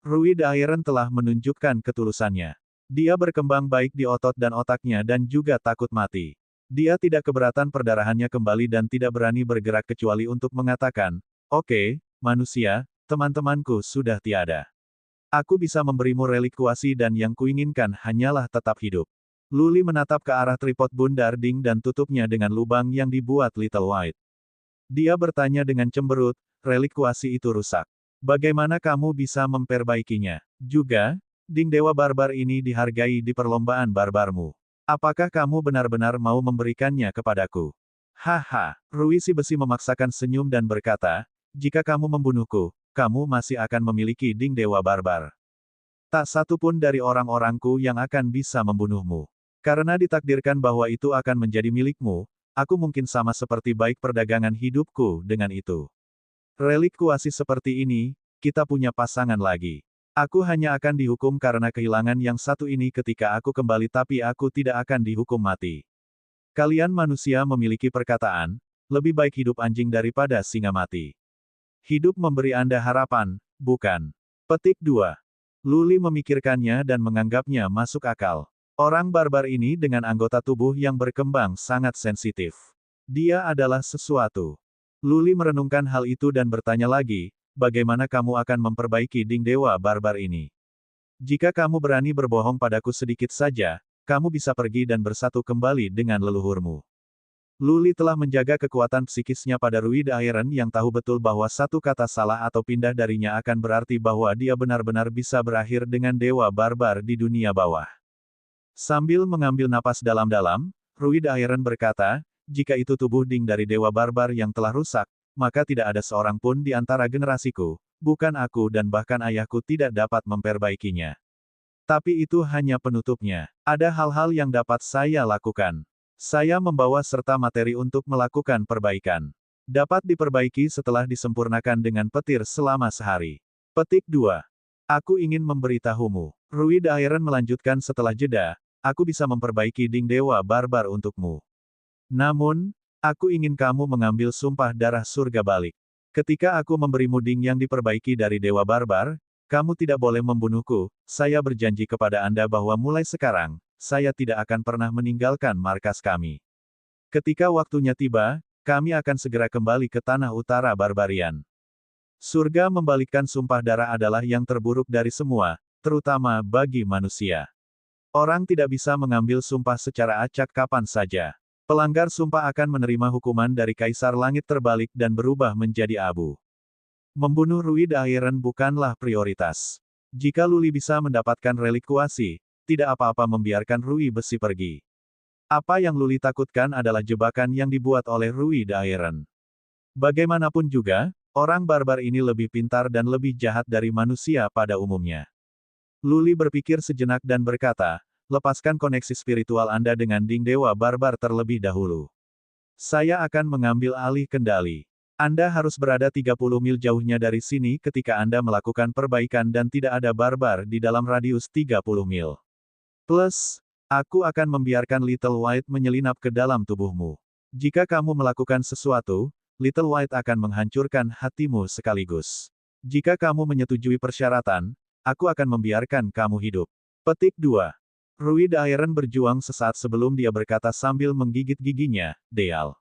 Rui the Iron telah menunjukkan ketulusannya. Dia berkembang baik di otot dan otaknya dan juga takut mati. Dia tidak keberatan perdarahannya kembali dan tidak berani bergerak kecuali untuk mengatakan, "Oke, manusia, teman-temanku sudah tiada. Aku bisa memberimu relik kuasi dan yang kuinginkan hanyalah tetap hidup." Luli menatap ke arah tripod bundar Ding dan tutupnya dengan lubang yang dibuat Little White. Dia bertanya dengan cemberut, "Relik kuasi itu rusak. Bagaimana kamu bisa memperbaikinya? Juga, Ding Dewa Barbar ini dihargai di perlombaan barbarmu. Apakah kamu benar-benar mau memberikannya kepadaku? Haha, Rui si besi memaksakan senyum dan berkata, jika kamu membunuhku, kamu masih akan memiliki Ding Dewa Barbar. Tak satu pun dari orang-orangku yang akan bisa membunuhmu. Karena ditakdirkan bahwa itu akan menjadi milikmu, aku mungkin sama seperti baik perdagangan hidupku dengan itu. Relik kuasi seperti ini, kita punya pasangan lagi. Aku hanya akan dihukum karena kehilangan yang satu ini ketika aku kembali tapi aku tidak akan dihukum mati. Kalian manusia memiliki perkataan, lebih baik hidup anjing daripada singa mati. Hidup memberi Anda harapan, bukan? Petik 2. Luli memikirkannya dan menganggapnya masuk akal. Orang barbar ini dengan anggota tubuh yang berkembang sangat sensitif. Dia adalah sesuatu. Luli merenungkan hal itu dan bertanya lagi, bagaimana kamu akan memperbaiki Ding Dewa Barbar ini? Jika kamu berani berbohong padaku sedikit saja, kamu bisa pergi dan bersatu kembali dengan leluhurmu. Luli telah menjaga kekuatan psikisnya pada Rui the Iron yang tahu betul bahwa satu kata salah atau pindah darinya akan berarti bahwa dia benar-benar bisa berakhir dengan Dewa Barbar di dunia bawah. Sambil mengambil napas dalam-dalam, Rui the Iron berkata, jika itu tubuh Ding dari Dewa Barbar yang telah rusak, maka tidak ada seorang pun di antara generasiku, bukan aku dan bahkan ayahku tidak dapat memperbaikinya. Tapi itu hanya penutupnya. Ada hal-hal yang dapat saya lakukan. Saya membawa serta materi untuk melakukan perbaikan. Dapat diperbaiki setelah disempurnakan dengan petir selama sehari. Petik 2. Aku ingin memberitahumu. Rui the Iron melanjutkan setelah jeda, aku bisa memperbaiki Ding Dewa Barbar untukmu. Namun, aku ingin kamu mengambil sumpah darah surga balik. Ketika aku memberimu Ding yang diperbaiki dari Dewa Barbar, kamu tidak boleh membunuhku, saya berjanji kepada Anda bahwa mulai sekarang, saya tidak akan pernah meninggalkan markas kami. Ketika waktunya tiba, kami akan segera kembali ke tanah utara Barbarian. Surga membalikkan sumpah darah adalah yang terburuk dari semua, terutama bagi manusia. Orang tidak bisa mengambil sumpah secara acak kapan saja. Pelanggar sumpah akan menerima hukuman dari Kaisar Langit terbalik dan berubah menjadi abu. Membunuh Rui the Iron bukanlah prioritas. Jika Luli bisa mendapatkan relik kuasi, tidak apa-apa membiarkan Rui besi pergi. Apa yang Luli takutkan adalah jebakan yang dibuat oleh Rui the Iron. Bagaimanapun juga, orang barbar ini lebih pintar dan lebih jahat dari manusia pada umumnya. Luli berpikir sejenak dan berkata, lepaskan koneksi spiritual Anda dengan Ding Dewa Barbar terlebih dahulu. Saya akan mengambil alih kendali. Anda harus berada 30 mil jauhnya dari sini ketika Anda melakukan perbaikan dan tidak ada barbar di dalam radius 30 mil. Plus, aku akan membiarkan Little White menyelinap ke dalam tubuhmu. Jika kamu melakukan sesuatu, Little White akan menghancurkan hatimu sekaligus. Jika kamu menyetujui persyaratan, aku akan membiarkan kamu hidup. Petik 2. Rui the Iron berjuang sesaat sebelum dia berkata sambil menggigit giginya, Deal.